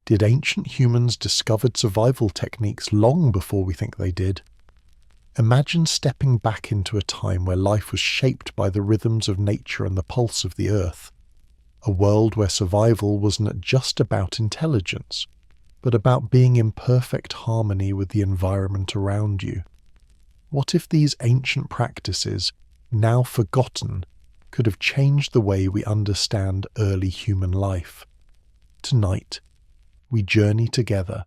Did ancient humans discover survival techniques long before we think they did? Imagine stepping back into a time where life was shaped by the rhythms of nature and the pulse of the earth. A world where survival wasn't just about intelligence, but about being in perfect harmony with the environment around you. What if these ancient practices, now forgotten, could have changed the way we understand early human life? Tonight, we journey together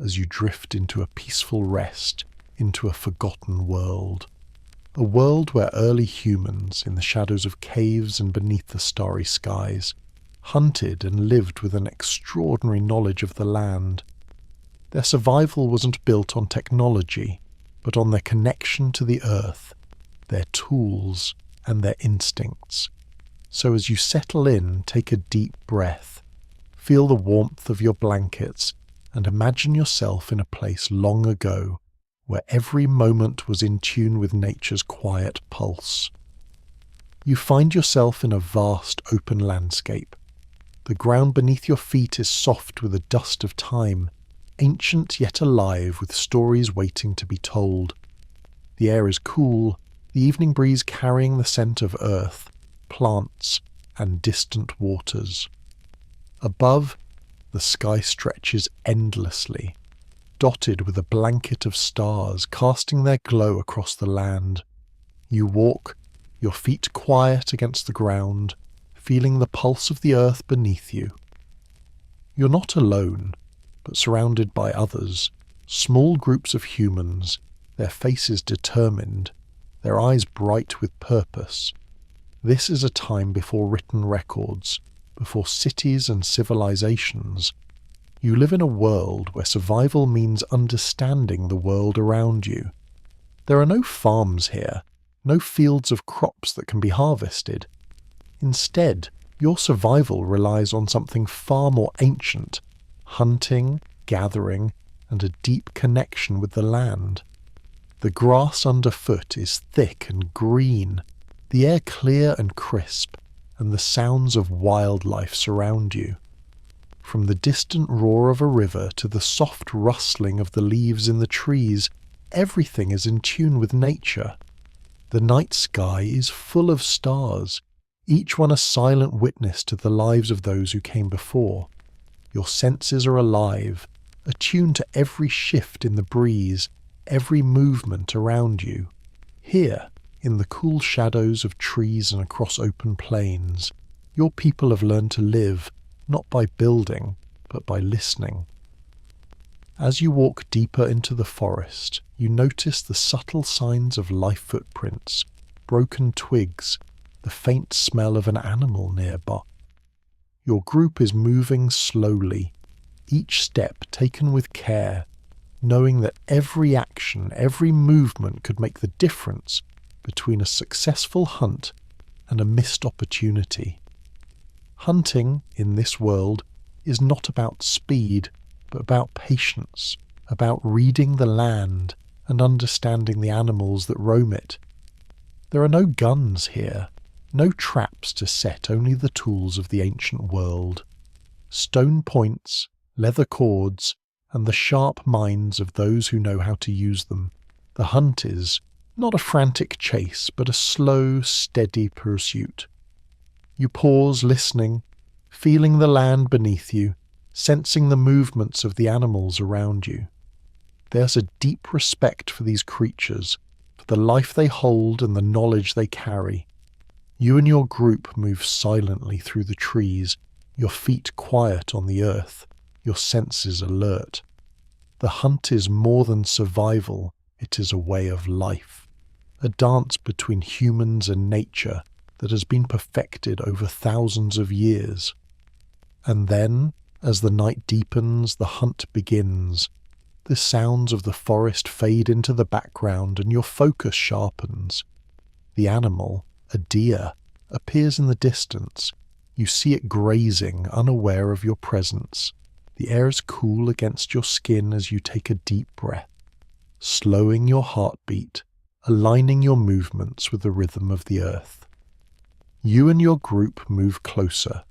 as you drift into a peaceful rest, into a forgotten world. A world where early humans, in the shadows of caves and beneath the starry skies, hunted and lived with an extraordinary knowledge of the land. Their survival wasn't built on technology, but on their connection to the earth, their tools, and their instincts. So as you settle in, take a deep breath, feel the warmth of your blankets, and imagine yourself in a place long ago, where every moment was in tune with nature's quiet pulse. You find yourself in a vast open landscape. The ground beneath your feet is soft with the dust of time, ancient yet alive with stories waiting to be told. The air is cool, the evening breeze carrying the scent of earth, plants, and distant waters. Above, the sky stretches endlessly, dotted with a blanket of stars casting their glow across the land. You walk, your feet quiet against the ground, feeling the pulse of the earth beneath you. You're not alone, but surrounded by others, small groups of humans, their faces determined, their eyes bright with purpose. This is a time before written records, before cities and civilizations. You live in a world where survival means understanding the world around you. There are no farms here, no fields of crops that can be harvested. Instead, your survival relies on something far more ancient: hunting, gathering, and a deep connection with the land. The grass underfoot is thick and green, the air clear and crisp, and the sounds of wildlife surround you. From the distant roar of a river to the soft rustling of the leaves in the trees, everything is in tune with nature. The night sky is full of stars, each one a silent witness to the lives of those who came before. Your senses are alive, attuned to every shift in the breeze, every movement around you. Here, in the cool shadows of trees and across open plains, your people have learned to live, not by building, but by listening. As you walk deeper into the forest, you notice the subtle signs of life footprints, broken twigs, the faint smell of an animal nearby. Your group is moving slowly, each step taken with care, knowing that every action, every movement could make the difference between a successful hunt and a missed opportunity. Hunting, in this world, is not about speed, but about patience, about reading the land and understanding the animals that roam it. There are no guns here, no traps to set, only the tools of the ancient world. Stone points, leather cords, and the sharp minds of those who know how to use them. The hunt is not a frantic chase, but a slow, steady pursuit. You pause, listening, feeling the land beneath you, sensing the movements of the animals around you. There's a deep respect for these creatures, for the life they hold and the knowledge they carry. You and your group move silently through the trees, your feet quiet on the earth, your senses alert. The hunt is more than survival, it is a way of life, a dance between humans and nature that has been perfected over thousands of years. And then, as the night deepens, the hunt begins. The sounds of the forest fade into the background and your focus sharpens. The animal, a deer, appears in the distance. You see it grazing, unaware of your presence. The air is cool against your skin as you take a deep breath, slowing your heartbeat, aligning your movements with the rhythm of the earth. You and your group move closer,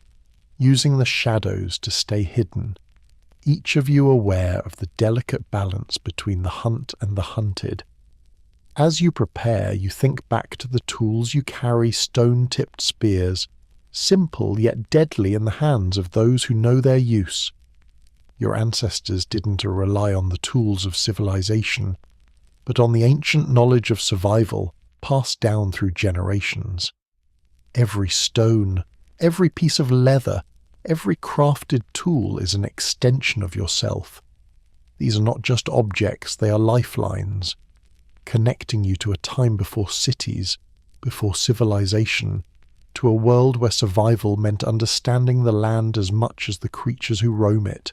using the shadows to stay hidden. each of you aware of the delicate balance between the hunt and the hunted. As you prepare, you think back to the tools you carry, stone-tipped spears, simple yet deadly in the hands of those who know their use. Your ancestors didn't rely on the tools of civilization, but on the ancient knowledge of survival passed down through generations. Every stone, every piece of leather, every crafted tool is an extension of yourself. These are not just objects, they are lifelines, connecting you to a time before cities, before civilization, to a world where survival meant understanding the land as much as the creatures who roam it.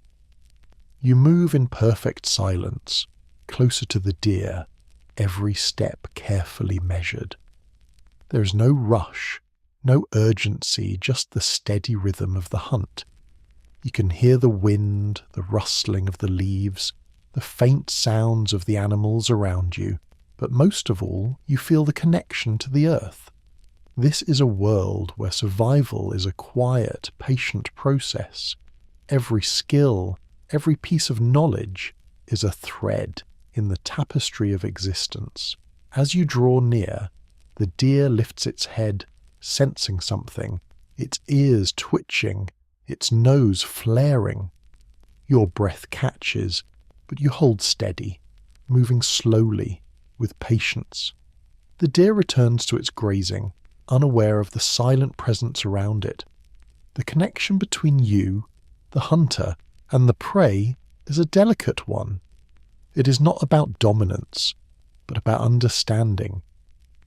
You move in perfect silence, closer to the deer, every step carefully measured. There is no rush, no urgency, just the steady rhythm of the hunt. You can hear the wind, the rustling of the leaves, the faint sounds of the animals around you, but most of all, you feel the connection to the earth. This is a world where survival is a quiet, patient process. Every skill, every piece of knowledge is a thread in the tapestry of existence. As you draw near, the deer lifts its head, sensing something, its ears twitching, its nose flaring. Your breath catches, but you hold steady, moving slowly, with patience. The deer returns to its grazing, unaware of the silent presence around it. The connection between you, the hunter, and the prey is a delicate one. It is not about dominance, but about understanding.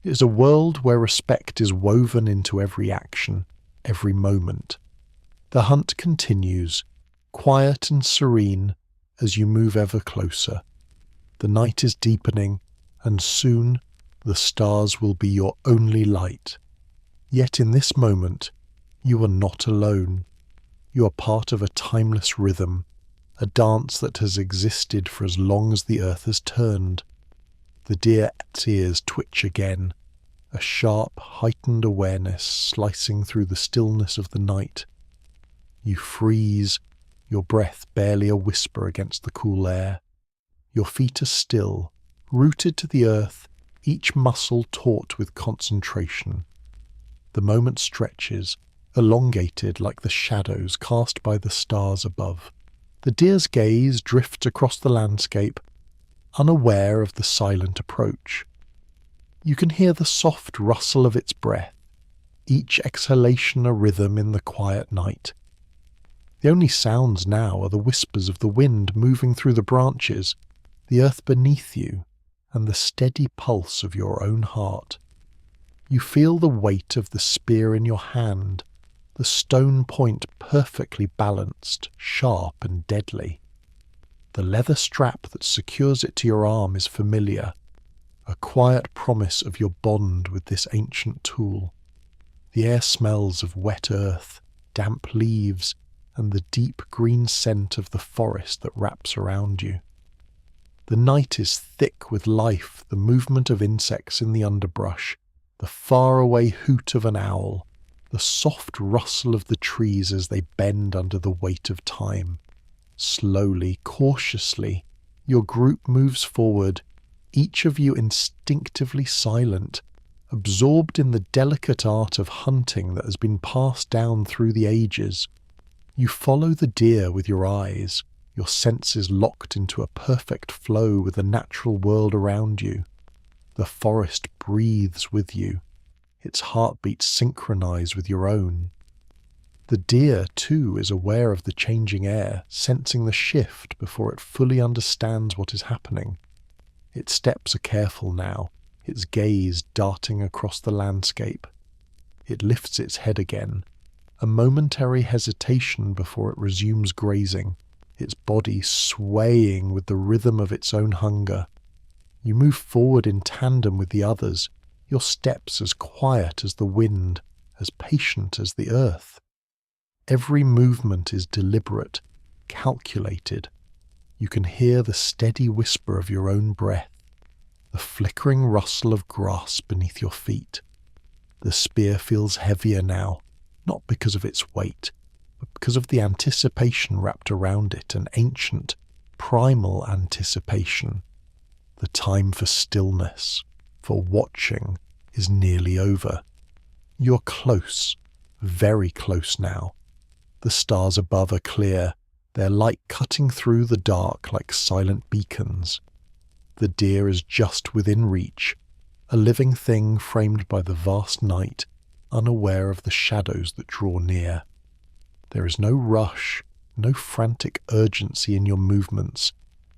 It is a world where respect is woven into every action, every moment. The hunt continues, quiet and serene, as you move ever closer. The night is deepening, and soon the stars will be your only light. Yet in this moment, you are not alone. You are part of a timeless rhythm, a dance that has existed for as long as the earth has turned. The deer's ears twitch again, a sharp, heightened awareness slicing through the stillness of the night. You freeze, your breath barely a whisper against the cool air. Your feet are still, rooted to the earth, each muscle taut with concentration. The moment stretches, elongated like the shadows cast by the stars above. The deer's gaze drifts across the landscape, unaware of the silent approach. You can hear the soft rustle of its breath, each exhalation a rhythm in the quiet night. The only sounds now are the whispers of the wind moving through the branches, the earth beneath you, and the steady pulse of your own heart. You feel the weight of the spear in your hand, the stone point perfectly balanced, sharp and deadly. The leather strap that secures it to your arm is familiar, a quiet promise of your bond with this ancient tool. The air smells of wet earth, damp leaves, and the deep green scent of the forest that wraps around you. The night is thick with life, the movement of insects in the underbrush, the faraway hoot of an owl, the soft rustle of the trees as they bend under the weight of time. Slowly, cautiously, your group moves forward, each of you instinctively silent, absorbed in the delicate art of hunting that has been passed down through the ages. You follow the deer with your eyes, your senses locked into a perfect flow with the natural world around you. The forest breathes with you, its heartbeats synchronize with your own. The deer, too, is aware of the changing air, sensing the shift before it fully understands what is happening. Its steps are careful now, its gaze darting across the landscape. It lifts its head again, a momentary hesitation before it resumes grazing, its body swaying with the rhythm of its own hunger. You move forward in tandem with the others, your steps as quiet as the wind, as patient as the earth. Every movement is deliberate, calculated. You can hear the steady whisper of your own breath, the flickering rustle of grass beneath your feet. The spear feels heavier now, not because of its weight, but because of the anticipation wrapped around it, an ancient, primal anticipation. The time for stillness, for watching, is nearly over. You're close, very close now. The stars above are clear, their light cutting through the dark like silent beacons. The deer is just within reach, a living thing framed by the vast night, unaware of the shadows that draw near. There is no rush, no frantic urgency in your movements,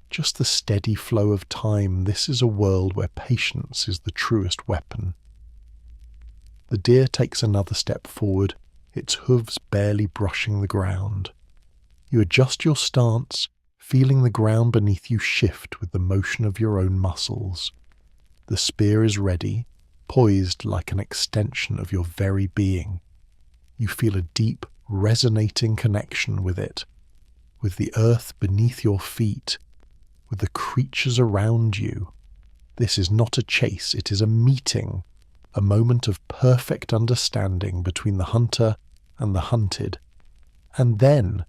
just the steady flow of time. This is a world where patience is the truest weapon. The deer takes another step forward, its hooves barely brushing the ground. You adjust your stance, feeling the ground beneath you shift with the motion of your own muscles. The spear is ready, poised like an extension of your very being. You feel a deep, resonating connection with it, with the earth beneath your feet, with the creatures around you. This is not a chase, it is a meeting, a moment of perfect understanding between the hunter and the hunted. And then,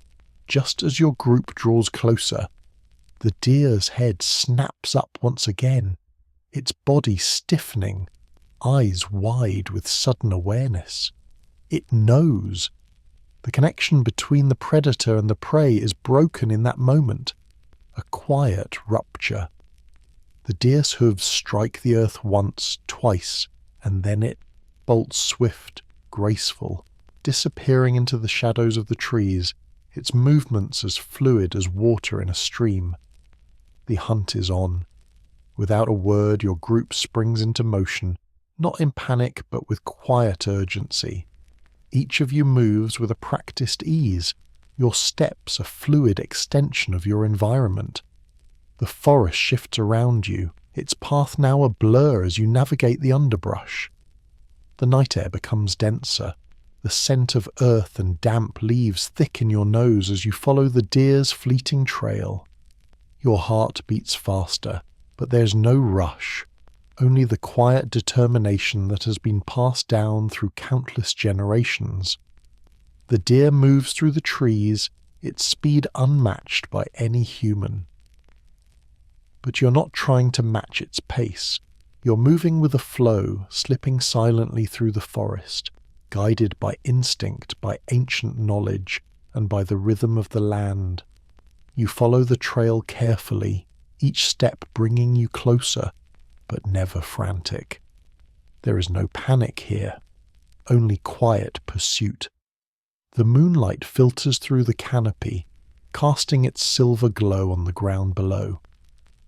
just as your group draws closer, the deer's head snaps up once again, its body stiffening, eyes wide with sudden awareness. It knows. The connection between the predator and the prey is broken in that moment, a quiet rupture. The deer's hooves strike the earth once, twice, and then it bolts swift, graceful, disappearing into the shadows of the trees, its movements as fluid as water in a stream. The hunt is on. Without a word, your group springs into motion, not in panic but with quiet urgency. Each of you moves with a practiced ease, your steps a fluid extension of your environment. The forest shifts around you, its path now a blur as you navigate the underbrush. The night air becomes denser, the scent of earth and damp leaves thick in your nose as you follow the deer's fleeting trail. Your heart beats faster, but there's no rush, only the quiet determination that has been passed down through countless generations. The deer moves through the trees, its speed unmatched by any human. But you're not trying to match its pace. You're moving with a flow, slipping silently through the forest, guided by instinct, by ancient knowledge, and by the rhythm of the land. You follow the trail carefully, each step bringing you closer, but never frantic. There is no panic here, only quiet pursuit. The moonlight filters through the canopy, casting its silver glow on the ground below.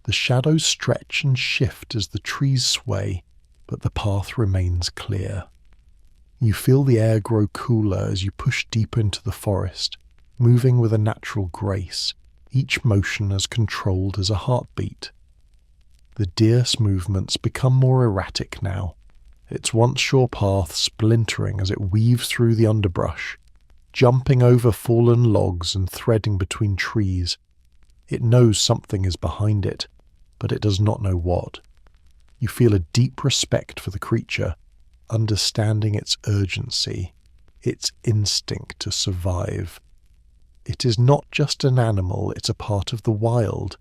The shadows stretch and shift as the trees sway, but the path remains clear. You feel the air grow cooler as you push deeper into the forest, moving with a natural grace, each motion as controlled as a heartbeat. The deer's movements become more erratic now, its once sure path splintering as it weaves through the underbrush, jumping over fallen logs and threading between trees. It knows something is behind it, but it does not know what. You feel a deep respect for the creature, understanding its urgency, its instinct to survive. It is not just an animal, it's a part of the wild,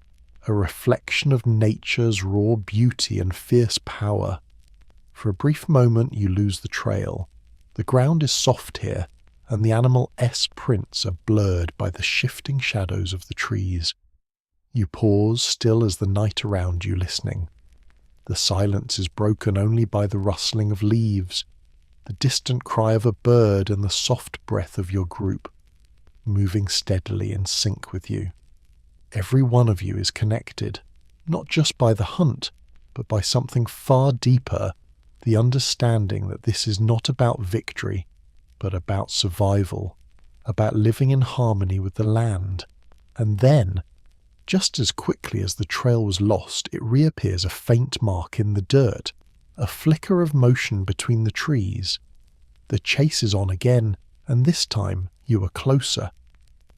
a reflection of nature's raw beauty and fierce power. For a brief moment you lose the trail. The ground is soft here, and the animal-esque prints are blurred by the shifting shadows of the trees. You pause, still as the night around you, listening. The silence is broken only by the rustling of leaves, the distant cry of a bird and the soft breath of your group, moving steadily in sync with you. Every one of you is connected, not just by the hunt, but by something far deeper, the understanding that this is not about victory, but about survival, about living in harmony with the land. And then, just as quickly as the trail was lost, it reappears a faint mark in the dirt, a flicker of motion between the trees. The chase is on again, and this time you are closer.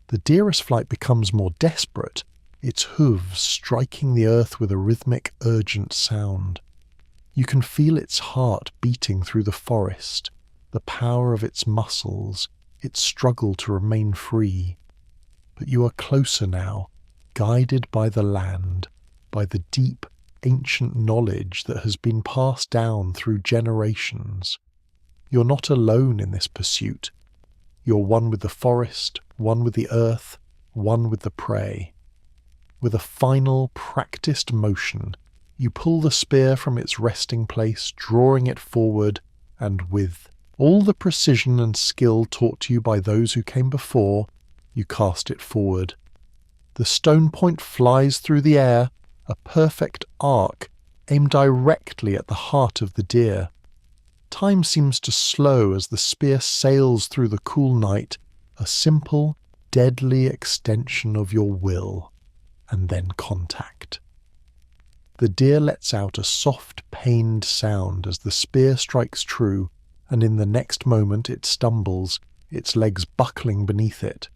The deer's flight becomes more desperate, its hooves striking the earth with a rhythmic, urgent sound. You can feel its heart beating through the forest, the power of its muscles, its struggle to remain free. But you are closer now, guided by the land, by the deep, ancient knowledge that has been passed down through generations. You're not alone in this pursuit. You're one with the forest, one with the earth, one with the prey. With a final, practiced motion, you pull the spear from its resting place, drawing it forward, and with all the precision and skill taught to you by those who came before, you cast it forward. The stone point flies through the air, a perfect arc, aimed directly at the heart of the deer. Time seems to slow as the spear sails through the cool night, a simple, deadly extension of your will, and then contact. The deer lets out a soft, pained sound as the spear strikes true, and in the next moment it stumbles, its legs buckling beneath it.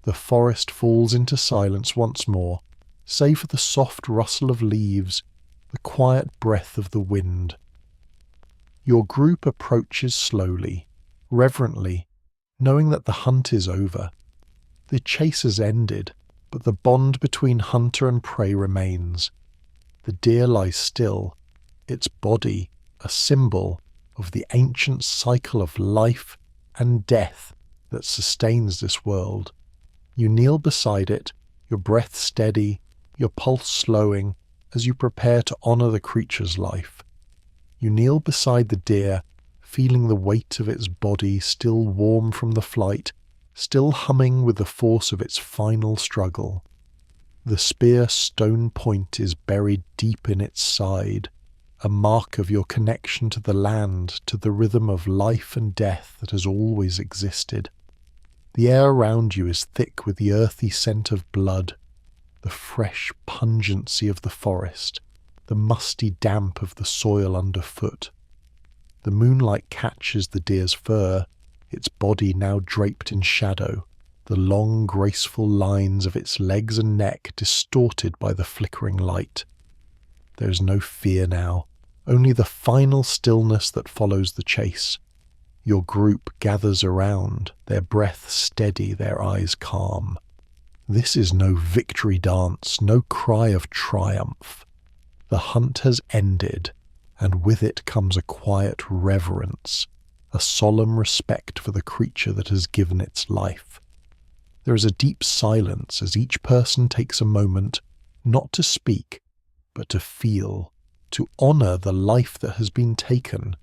The forest falls into silence once more, save for the soft rustle of leaves, the quiet breath of the wind. Your group approaches slowly, reverently, knowing that the hunt is over. The chase has ended, but the bond between hunter and prey remains. The deer lies still, its body a symbol of the ancient cycle of life and death that sustains this world. You kneel beside it, your breath steady, your pulse slowing as you prepare to honor the creature's life. You kneel beside the deer, feeling the weight of its body still warm from the flight, still humming with the force of its final struggle. The spear stone point is buried deep in its side, a mark of your connection to the land, to the rhythm of life and death that has always existed. The air around you is thick with the earthy scent of blood, the fresh pungency of the forest, the musty damp of the soil underfoot. The moonlight catches the deer's fur, its body now draped in shadow, the long graceful lines of its legs and neck distorted by the flickering light. There is no fear now, only the final stillness that follows the chase. Your group gathers around, their breath steady, their eyes calm. This is no victory dance, no cry of triumph. The hunt has ended, and with it comes a quiet reverence, a solemn respect for the creature that has given its life. There is a deep silence as each person takes a moment, not to speak, but to feel, to honor the life that has been taken.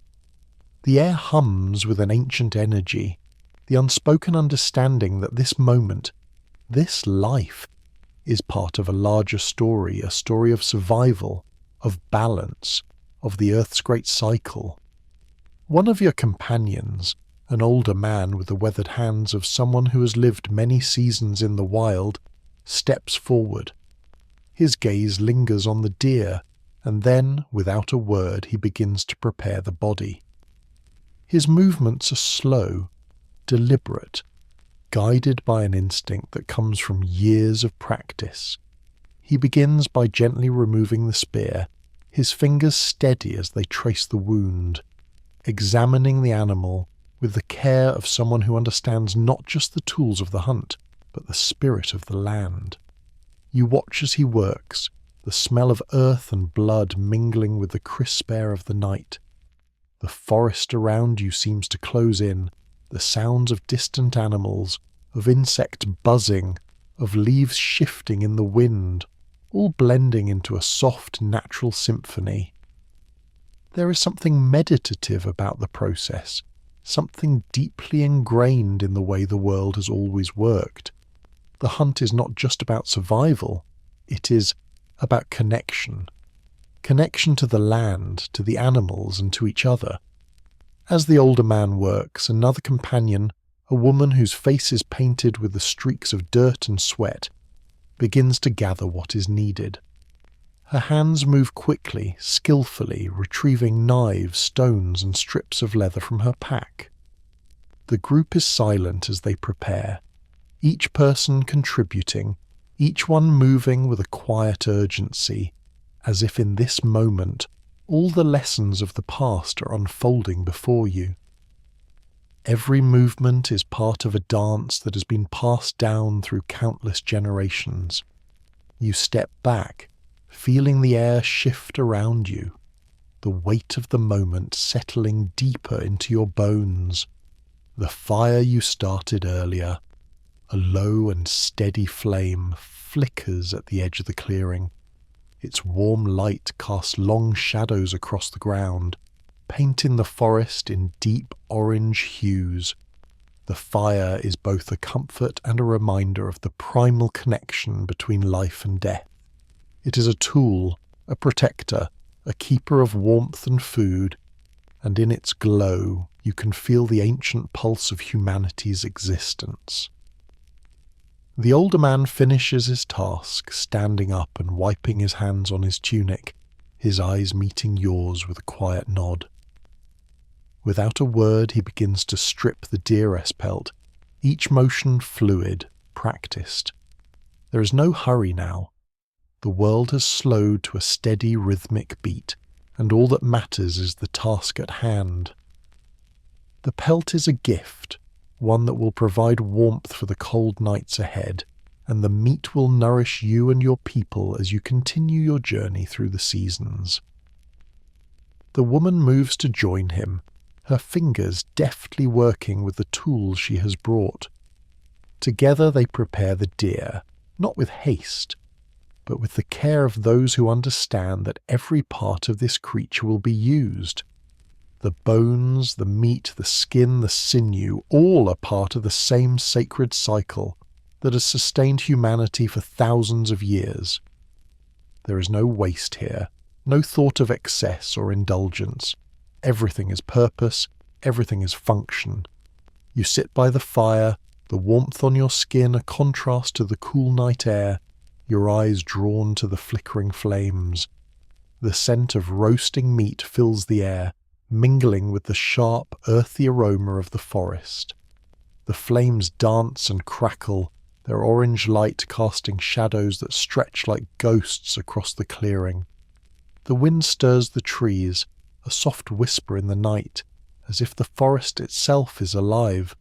The air hums with an ancient energy, the unspoken understanding that this moment, this life, is part of a larger story, a story of survival, of balance, of the Earth's great cycle. One of your companions, an older man with the weathered hands of someone who has lived many seasons in the wild, steps forward. His gaze lingers on the deer, and then, without a word, he begins to prepare the body. His movements are slow, deliberate, guided by an instinct that comes from years of practice. He begins by gently removing the spear, his fingers steady as they trace the wound, examining the animal with the care of someone who understands not just the tools of the hunt, but the spirit of the land. You watch as he works, the smell of earth and blood mingling with the crisp air of the night. The forest around you seems to close in, the sounds of distant animals, of insect buzzing, of leaves shifting in the wind, all blending into a soft, natural symphony. There is something meditative about the process, something deeply ingrained in the way the world has always worked. The hunt is not just about survival, it is about connection. Connection to the land, to the animals, and to each other. As the older man works, another companion, a woman whose face is painted with the streaks of dirt and sweat, begins to gather what is needed. Her hands move quickly, skillfully, retrieving knives, stones, and strips of leather from her pack. The group is silent as they prepare, each person contributing, each one moving with a quiet urgency, as if in this moment all the lessons of the past are unfolding before you. Every movement is part of a dance that has been passed down through countless generations. You step back, feeling the air shift around you, the weight of the moment settling deeper into your bones. The fire you started earlier, a low and steady flame, flickers at the edge of the clearing. Its warm light casts long shadows across the ground, painting the forest in deep orange hues. The fire is both a comfort and a reminder of the primal connection between life and death. It is a tool, a protector, a keeper of warmth and food, and in its glow you can feel the ancient pulse of humanity's existence. The older man finishes his task, standing up and wiping his hands on his tunic, his eyes meeting yours with a quiet nod. Without a word, he begins to strip the deeress pelt, each motion fluid, practiced. There is no hurry now. The world has slowed to a steady rhythmic beat, and all that matters is the task at hand. The pelt is a gift, one that will provide warmth for the cold nights ahead, and the meat will nourish you and your people as you continue your journey through the seasons. The woman moves to join him, her fingers deftly working with the tools she has brought. Together they prepare the deer, not with haste, but with the care of those who understand that every part of this creature will be used. The bones, the meat, the skin, the sinew, all are part of the same sacred cycle that has sustained humanity for thousands of years. There is no waste here, no thought of excess or indulgence. Everything is purpose, everything is function. You sit by the fire, the warmth on your skin a contrast to the cool night air, your eyes drawn to the flickering flames. The scent of roasting meat fills the air, mingling with the sharp, earthy aroma of the forest. The flames dance and crackle, their orange light casting shadows that stretch like ghosts across the clearing. The wind stirs the trees, a soft whisper in the night, as if the forest itself is alive,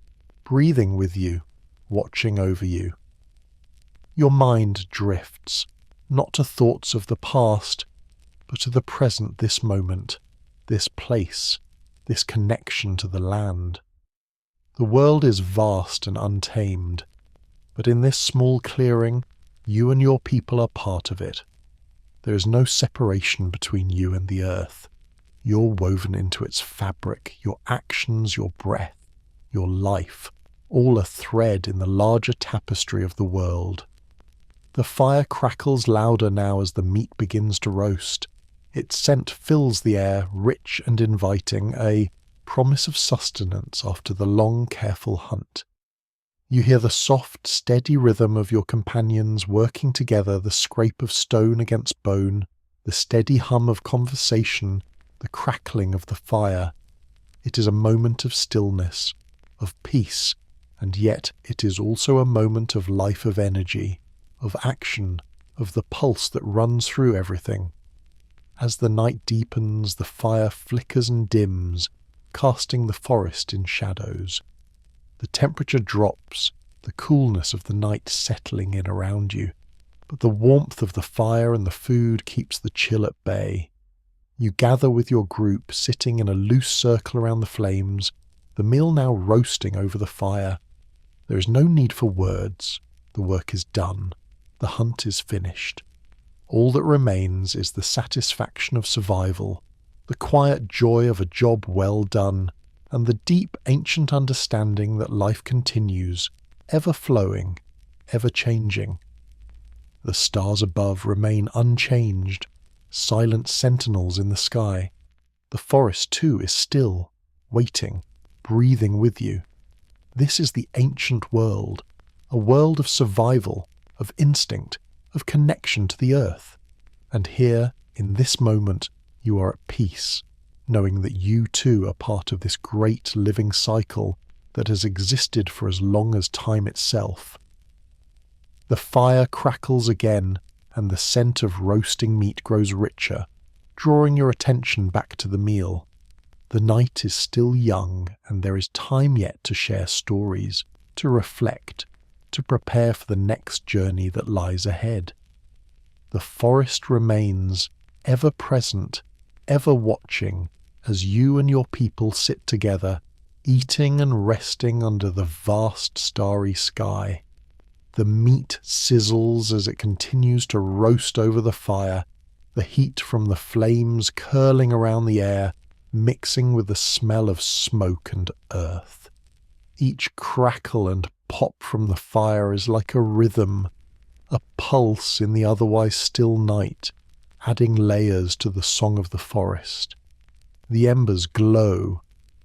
breathing with you, watching over you. Your mind drifts, not to thoughts of the past, but to the present, this moment, this place, this connection to the land. The world is vast and untamed, but in this small clearing, you and your people are part of it. There is no separation between you and the earth. You're woven into its fabric, your actions, your breath, your life, all a thread in the larger tapestry of the world. The fire crackles louder now as the meat begins to roast. Its scent fills the air, rich and inviting, a promise of sustenance after the long, careful hunt. You hear the soft, steady rhythm of your companions working together, the scrape of stone against bone, the steady hum of conversation, the crackling of the fire. It is a moment of stillness, of peace, and yet it is also a moment of life, of energy, of action, of the pulse that runs through everything. As the night deepens, the fire flickers and dims, casting the forest in shadows. The temperature drops, the coolness of the night settling in around you, but the warmth of the fire and the food keeps the chill at bay. You gather with your group, sitting in a loose circle around the flames, the meal now roasting over the fire. There is no need for words. The work is done. The hunt is finished. All that remains is the satisfaction of survival, the quiet joy of a job well done, and the deep ancient understanding that life continues, ever flowing, ever changing. The stars above remain unchanged, silent sentinels in the sky. The forest too is still, waiting, breathing with you. This is the ancient world, a world of survival, of instinct, of connection to the earth. And here, in this moment, you are at peace, knowing that you too are part of this great living cycle that has existed for as long as time itself. The fire crackles again, and the scent of roasting meat grows richer, drawing your attention back to the meal. The night is still young, and there is time yet to share stories, to reflect, to prepare for the next journey that lies ahead. The forest remains, ever present, ever watching, as you and your people sit together, eating and resting under the vast starry sky. The meat sizzles as it continues to roast over the fire, the heat from the flames curling around the air, mixing with the smell of smoke and earth. Each crackle and pop from the fire is like a rhythm, a pulse in the otherwise still night, adding layers to the song of the forest. The embers glow,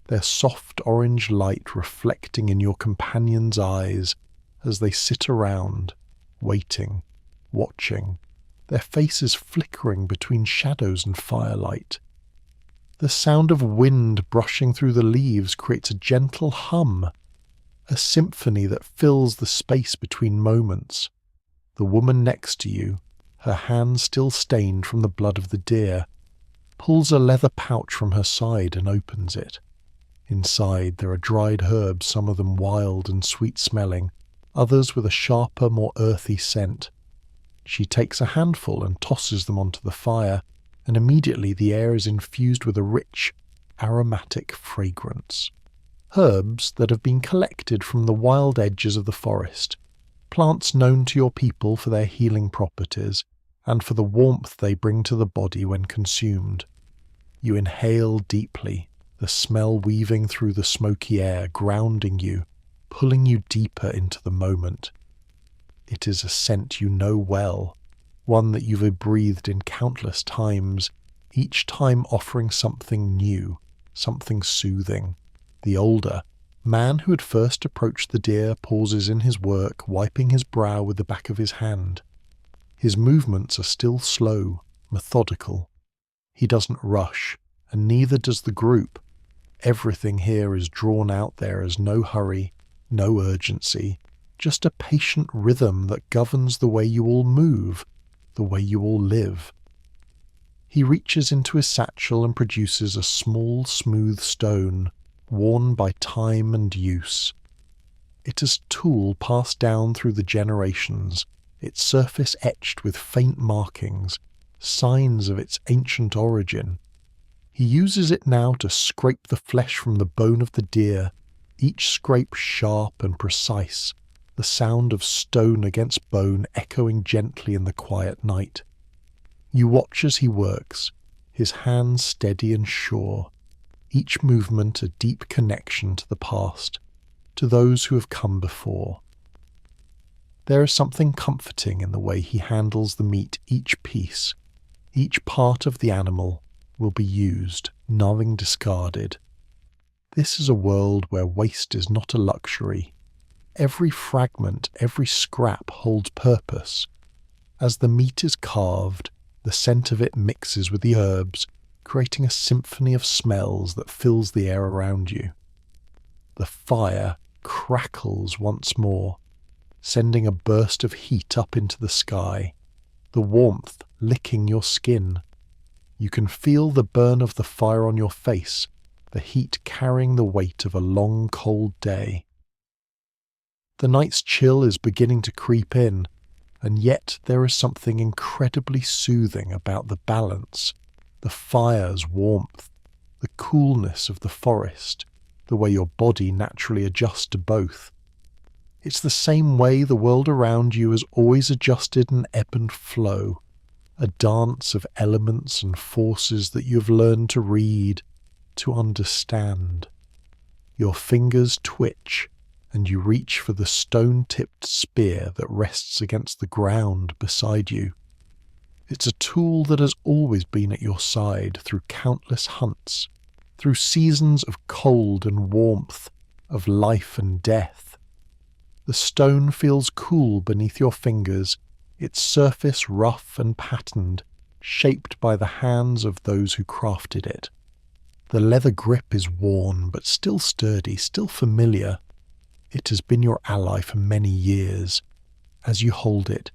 their soft orange light reflecting in your companions' eyes as they sit around, waiting, watching, their faces flickering between shadows and firelight. The sound of wind brushing through the leaves creates a gentle hum, a symphony that fills the space between moments. The woman next to you, her hands still stained from the blood of the deer, pulls a leather pouch from her side and opens it. Inside there are dried herbs, some of them wild and sweet-smelling, others with a sharper, more earthy scent. She takes a handful and tosses them onto the fire, and immediately the air is infused with a rich, aromatic fragrance. Herbs that have been collected from the wild edges of the forest, plants known to your people for their healing properties and for the warmth they bring to the body when consumed. You inhale deeply, the smell weaving through the smoky air, grounding you, pulling you deeper into the moment. It is a scent you know well, one that you've breathed in countless times, each time offering something new, something soothing. The older man who had first approached the deer pauses in his work, wiping his brow with the back of his hand. His movements are still slow, methodical. He doesn't rush, and neither does the group. Everything here is drawn out. There is no hurry, no urgency, just a patient rhythm that governs the way you all move, the way you all live. He reaches into his satchel and produces a small, smooth stone, worn by time and use. It is a tool passed down through the generations, its surface etched with faint markings, signs of its ancient origin. He uses it now to scrape the flesh from the bone of the deer, each scrape sharp and precise, the sound of stone against bone echoing gently in the quiet night. You watch as he works, his hands steady and sure, each movement a deep connection to the past, to those who have come before. There is something comforting in the way he handles the meat. Each piece, each part of the animal will be used, nothing discarded. This is a world where waste is not a luxury. Every fragment, every scrap holds purpose. As the meat is carved, the scent of it mixes with the herbs, creating a symphony of smells that fills the air around you. The fire crackles once more, sending a burst of heat up into the sky, the warmth licking your skin. You can feel the burn of the fire on your face, the heat carrying the weight of a long, cold day. The night's chill is beginning to creep in, and yet there is something incredibly soothing about the balance, the fire's warmth, the coolness of the forest, the way your body naturally adjusts to both. It's the same way the world around you has always adjusted and ebb and flow, a dance of elements and forces that you have learned to read, to understand. Your fingers twitch, and you reach for the stone-tipped spear that rests against the ground beside you. It's a tool that has always been at your side through countless hunts, through seasons of cold and warmth, of life and death. The stone feels cool beneath your fingers, its surface rough and patterned, shaped by the hands of those who crafted it. The leather grip is worn, but still sturdy, still familiar. It has been your ally for many years. As you hold it,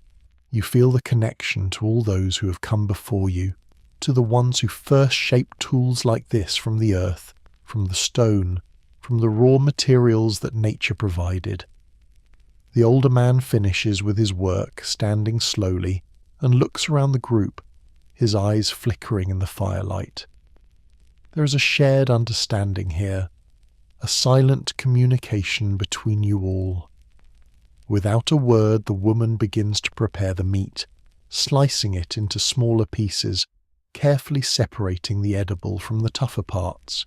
you feel the connection to all those who have come before you, to the ones who first shaped tools like this from the earth, from the stone, from the raw materials that nature provided. The older man finishes with his work, standing slowly, and looks around the group, his eyes flickering in the firelight. There is a shared understanding here, a silent communication between you all. Without a word, the woman begins to prepare the meat, slicing it into smaller pieces, carefully separating the edible from the tougher parts.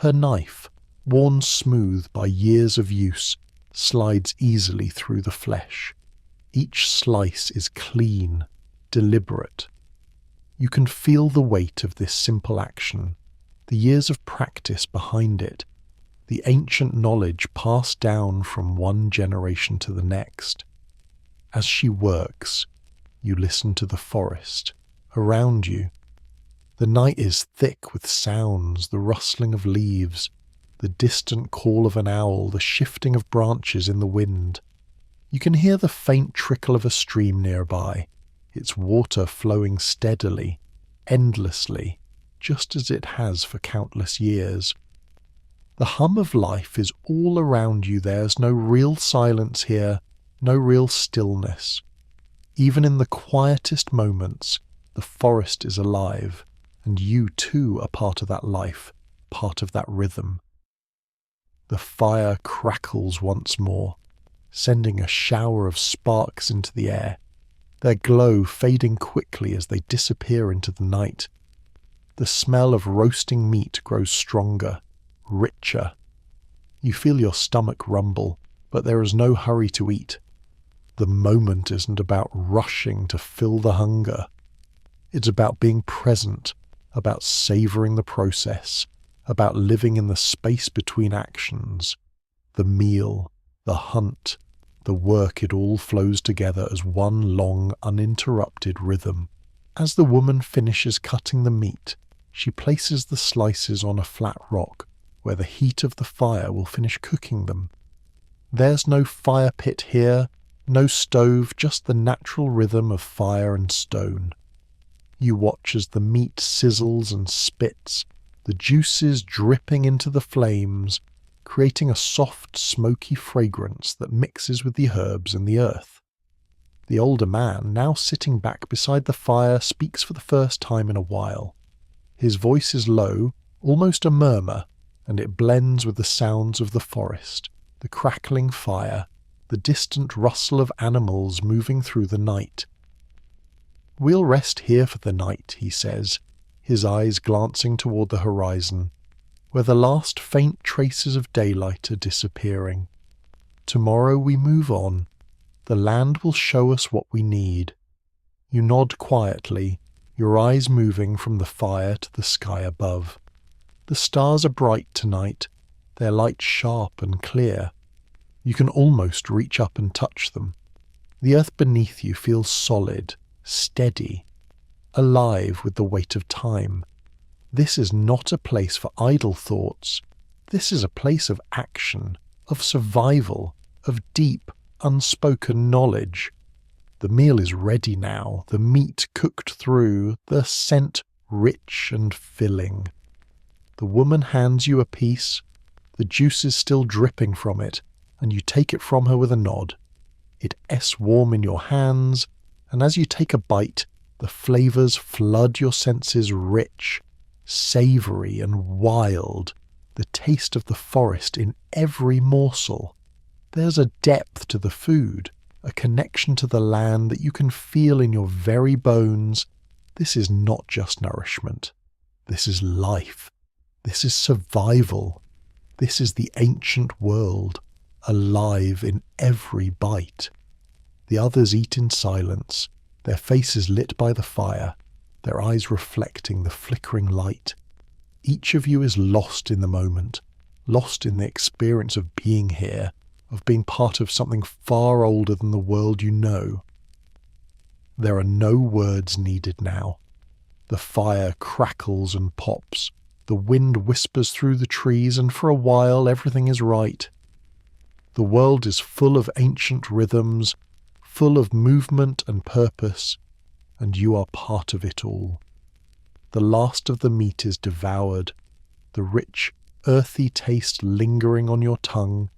Her knife, worn smooth by years of use, slides easily through the flesh. Each slice is clean, deliberate. You can feel the weight of this simple action, the years of practice behind it, the ancient knowledge passed down from one generation to the next. As she works, you listen to the forest around you. The night is thick with sounds, the rustling of leaves, the distant call of an owl, the shifting of branches in the wind. You can hear the faint trickle of a stream nearby, its water flowing steadily, endlessly, just as it has for countless years. The hum of life is all around you. There's no real silence here, no real stillness. Even in the quietest moments, the forest is alive, and you too are part of that life, part of that rhythm. The fire crackles once more, sending a shower of sparks into the air, their glow fading quickly as they disappear into the night. The smell of roasting meat grows stronger, richer. You feel your stomach rumble, but there is no hurry to eat. The moment isn't about rushing to fill the hunger. It's about being present, about savoring the process, about living in the space between actions. The meal, the hunt, the work, it all flows together as one long, uninterrupted rhythm. As the woman finishes cutting the meat, she places the slices on a flat rock, where the heat of the fire will finish cooking them. There's no fire pit here, no stove, just the natural rhythm of fire and stone. You watch as the meat sizzles and spits, the juices dripping into the flames, creating a soft, smoky fragrance that mixes with the herbs and the earth. The older man, now sitting back beside the fire, speaks for the first time in a while. His voice is low, almost a murmur, and it blends with the sounds of the forest, the crackling fire, the distant rustle of animals moving through the night. "We'll rest here for the night," he says, his eyes glancing toward the horizon, where the last faint traces of daylight are disappearing. "Tomorrow we move on. The land will show us what we need." You nod quietly, your eyes moving from the fire to the sky above. The stars are bright tonight, their light sharp and clear. You can almost reach up and touch them. The earth beneath you feels solid, steady, alive with the weight of time. This is not a place for idle thoughts. This is a place of action, of survival, of deep, unspoken knowledge. The meal is ready now, the meat cooked through, the scent rich and filling. The woman hands you a piece, the juices still dripping from it, and you take it from her with a nod. It's warm in your hands, and as you take a bite, the flavors flood your senses rich, savory and wild, the taste of the forest in every morsel. There's a depth to the food, a connection to the land that you can feel in your very bones. This is not just nourishment. This is life. This is survival. This is the ancient world, alive in every bite. The others eat in silence, their faces lit by the fire, their eyes reflecting the flickering light. Each of you is lost in the moment, lost in the experience of being here, of being part of something far older than the world you know. There are no words needed now. The fire crackles and pops, the wind whispers through the trees, and for a while everything is right. The world is full of ancient rhythms, full of movement and purpose, and you are part of it all. The last of the meat is devoured, the rich, earthy taste lingering on your tongue,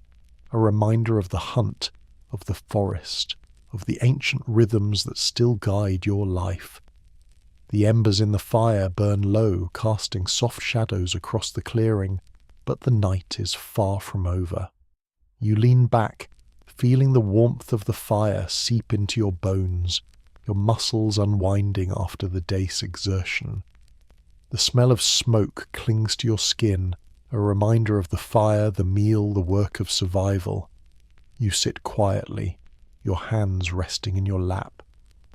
a reminder of the hunt, of the forest, of the ancient rhythms that still guide your life. The embers in the fire burn low, casting soft shadows across the clearing, but the night is far from over. You lean back, feeling the warmth of the fire seep into your bones, your muscles unwinding after the day's exertion. The smell of smoke clings to your skin, a reminder of the fire, the meal, the work of survival. You sit quietly, your hands resting in your lap,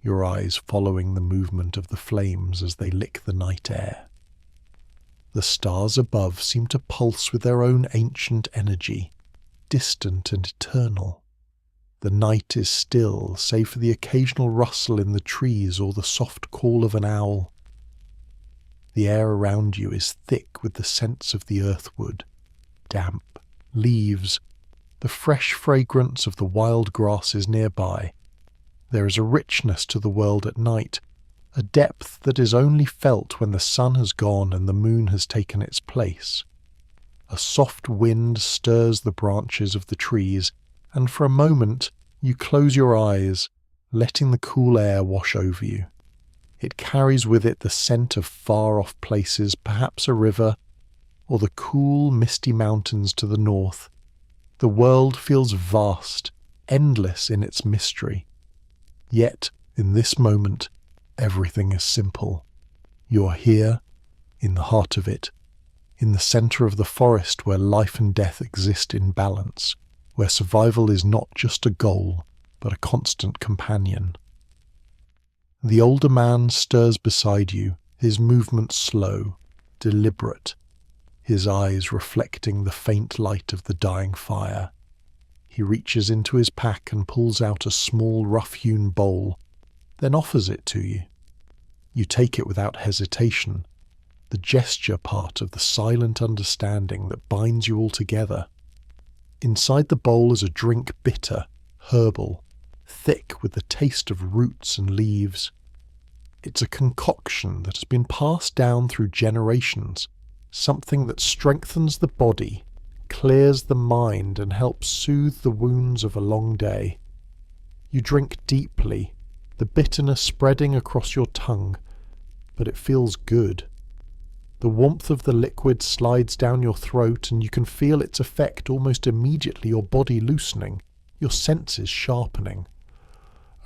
your eyes following the movement of the flames as they lick the night air. The stars above seem to pulse with their own ancient energy, distant and eternal. The night is still, save for the occasional rustle in the trees or the soft call of an owl. The air around you is thick with the scents of the earthwood, damp, leaves, the fresh fragrance of the wild grasses nearby. There is a richness to the world at night, a depth that is only felt when the sun has gone and the moon has taken its place. A soft wind stirs the branches of the trees, and for a moment you close your eyes, letting the cool air wash over you. It carries with it the scent of far-off places, perhaps a river, or the cool, misty mountains to the north. The world feels vast, endless in its mystery. Yet, in this moment, everything is simple. You are here, in the heart of it, in the centre of the forest where life and death exist in balance, where survival is not just a goal, but a constant companion. The older man stirs beside you, his movements slow, deliberate, his eyes reflecting the faint light of the dying fire. He reaches into his pack and pulls out a small rough-hewn bowl, then offers it to you. You take it without hesitation, the gesture part of the silent understanding that binds you all together. Inside the bowl is a drink bitter, herbal, thick with the taste of roots and leaves. It's a concoction that has been passed down through generations, something that strengthens the body, clears the mind and helps soothe the wounds of a long day. You drink deeply, the bitterness spreading across your tongue, but it feels good. The warmth of the liquid slides down your throat and you can feel its effect almost immediately, your body loosening, your senses sharpening.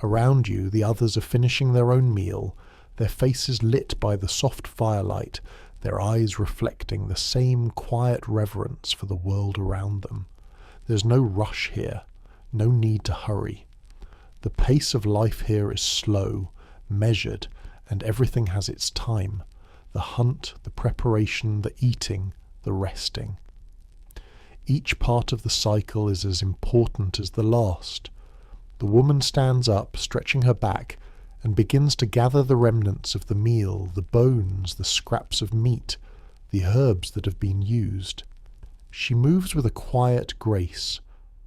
Around you, the others are finishing their own meal, their faces lit by the soft firelight, their eyes reflecting the same quiet reverence for the world around them. There's no rush here, no need to hurry. The pace of life here is slow, measured, and everything has its time. The hunt, the preparation, the eating, the resting. Each part of the cycle is as important as the last. The woman stands up, stretching her back, and begins to gather the remnants of the meal, the bones, the scraps of meat, the herbs that have been used. She moves with a quiet grace,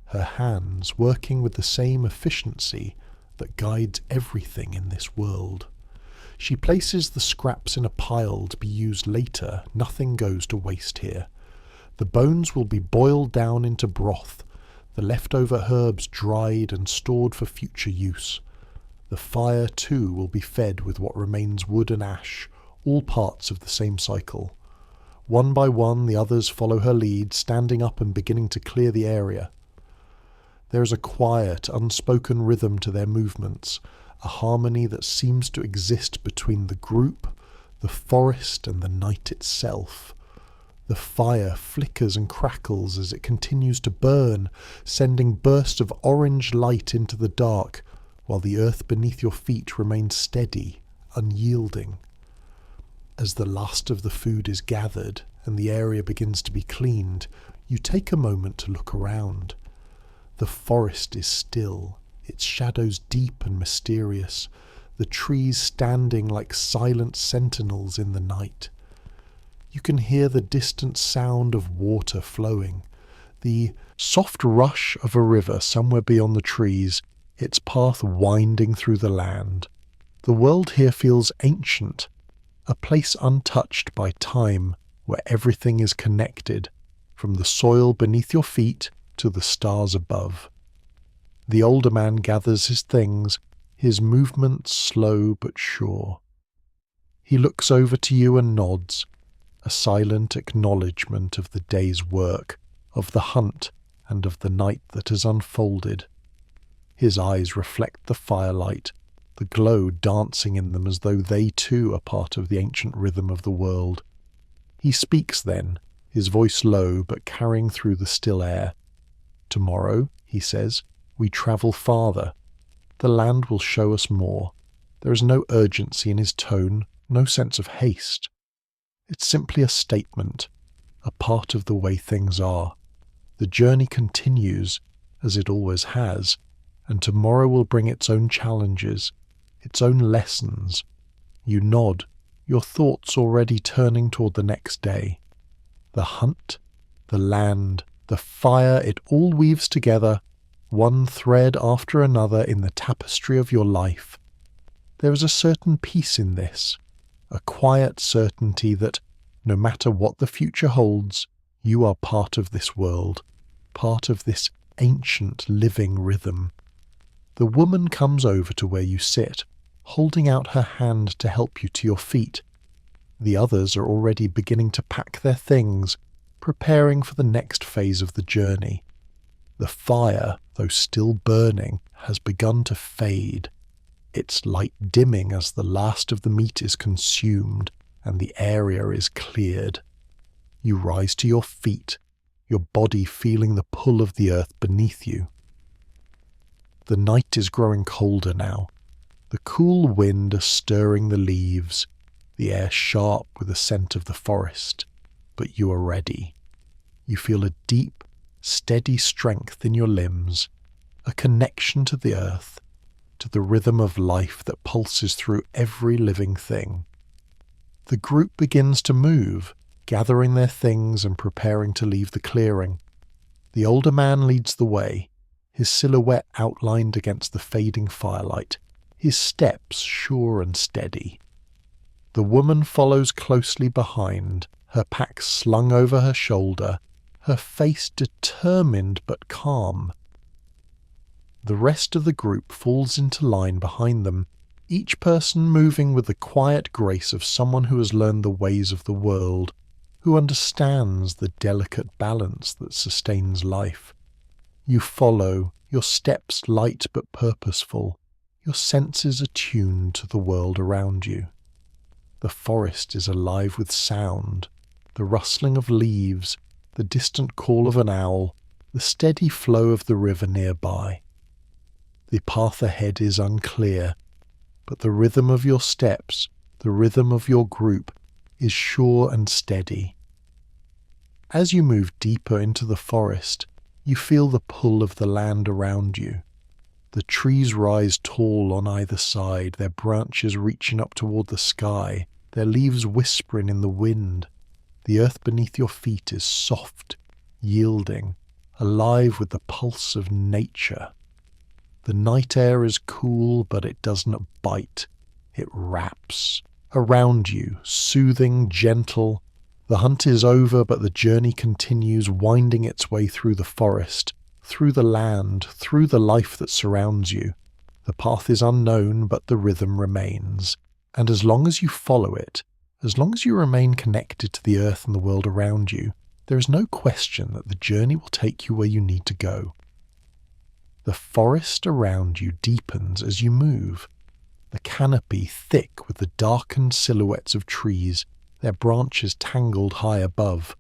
her hands working with the same efficiency that guides everything in this world. She places the scraps in a pile to be used later. Nothing goes to waste here. The bones will be boiled down into broth, the leftover herbs dried and stored for future use. The fire, too, will be fed with what remains wood and ash, all parts of the same cycle. One by one, the others follow her lead, standing up and beginning to clear the area. There is a quiet, unspoken rhythm to their movements, a harmony that seems to exist between the group, the forest, and the night itself. The fire flickers and crackles as it continues to burn, sending bursts of orange light into the dark, while the earth beneath your feet remains steady, unyielding. As the last of the food is gathered and the area begins to be cleaned, you take a moment to look around. The forest is still, its shadows deep and mysterious, the trees standing like silent sentinels in the night. You can hear the distant sound of water flowing, the soft rush of a river somewhere beyond the trees, its path winding through the land. The world here feels ancient, a place untouched by time, where everything is connected, from the soil beneath your feet to the stars above. The older man gathers his things, his movements slow but sure. He looks over to you and nods, a silent acknowledgement of the day's work, of the hunt, and of the night that has unfolded. His eyes reflect the firelight, the glow dancing in them as though they too are part of the ancient rhythm of the world. He speaks then, his voice low but carrying through the still air. Tomorrow, he says, we travel farther. The land will show us more. There is no urgency in his tone, no sense of haste. It's simply a statement, a part of the way things are. The journey continues, as it always has, and tomorrow will bring its own challenges, its own lessons. You nod, your thoughts already turning toward the next day. The hunt, the land, the fire, it all weaves together, one thread after another in the tapestry of your life. There is a certain peace in this, a quiet certainty that, no matter what the future holds, you are part of this world, part of this ancient living rhythm. The woman comes over to where you sit, holding out her hand to help you to your feet. The others are already beginning to pack their things, preparing for the next phase of the journey. The fire, though still burning, has begun to fade, its light dimming as the last of the meat is consumed and the area is cleared. You rise to your feet, your body feeling the pull of the earth beneath you. The night is growing colder now. The cool wind is stirring the leaves, the air sharp with the scent of the forest. But you are ready. You feel a deep, steady strength in your limbs, a connection to the earth, to the rhythm of life that pulses through every living thing. The group begins to move, gathering their things and preparing to leave the clearing. The older man leads the way, his silhouette outlined against the fading firelight, his steps sure and steady. The woman follows closely behind, her pack slung over her shoulder, her face determined but calm. The rest of the group falls into line behind them, each person moving with the quiet grace of someone who has learned the ways of the world, who understands the delicate balance that sustains life. You follow, your steps light but purposeful, your senses attuned to the world around you. The forest is alive with sound, the rustling of leaves, the distant call of an owl, the steady flow of the river nearby. The path ahead is unclear, but the rhythm of your steps, the rhythm of your group, is sure and steady. As you move deeper into the forest, you feel the pull of the land around you. The trees rise tall on either side, their branches reaching up toward the sky, their leaves whispering in the wind. The earth beneath your feet is soft, yielding, alive with the pulse of nature. The night air is cool, but it does not bite. It wraps around you, soothing, gentle. The hunt is over, but the journey continues, winding its way through the forest, through the land, through the life that surrounds you. The path is unknown, but the rhythm remains. And as long as you follow it, as long as you remain connected to the earth and the world around you, there is no question that the journey will take you where you need to go. The forest around you deepens as you move, the canopy thick with the darkened silhouettes of trees, their branches tangled high above.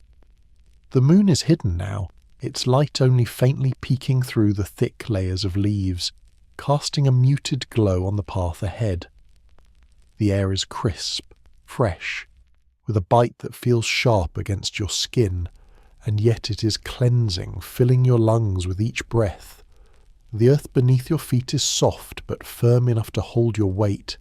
The moon is hidden now, its light only faintly peeking through the thick layers of leaves, casting a muted glow on the path ahead. The air is crisp, fresh, with a bite that feels sharp against your skin, and yet it is cleansing, filling your lungs with each breath. The earth beneath your feet is soft but firm enough to hold your weight,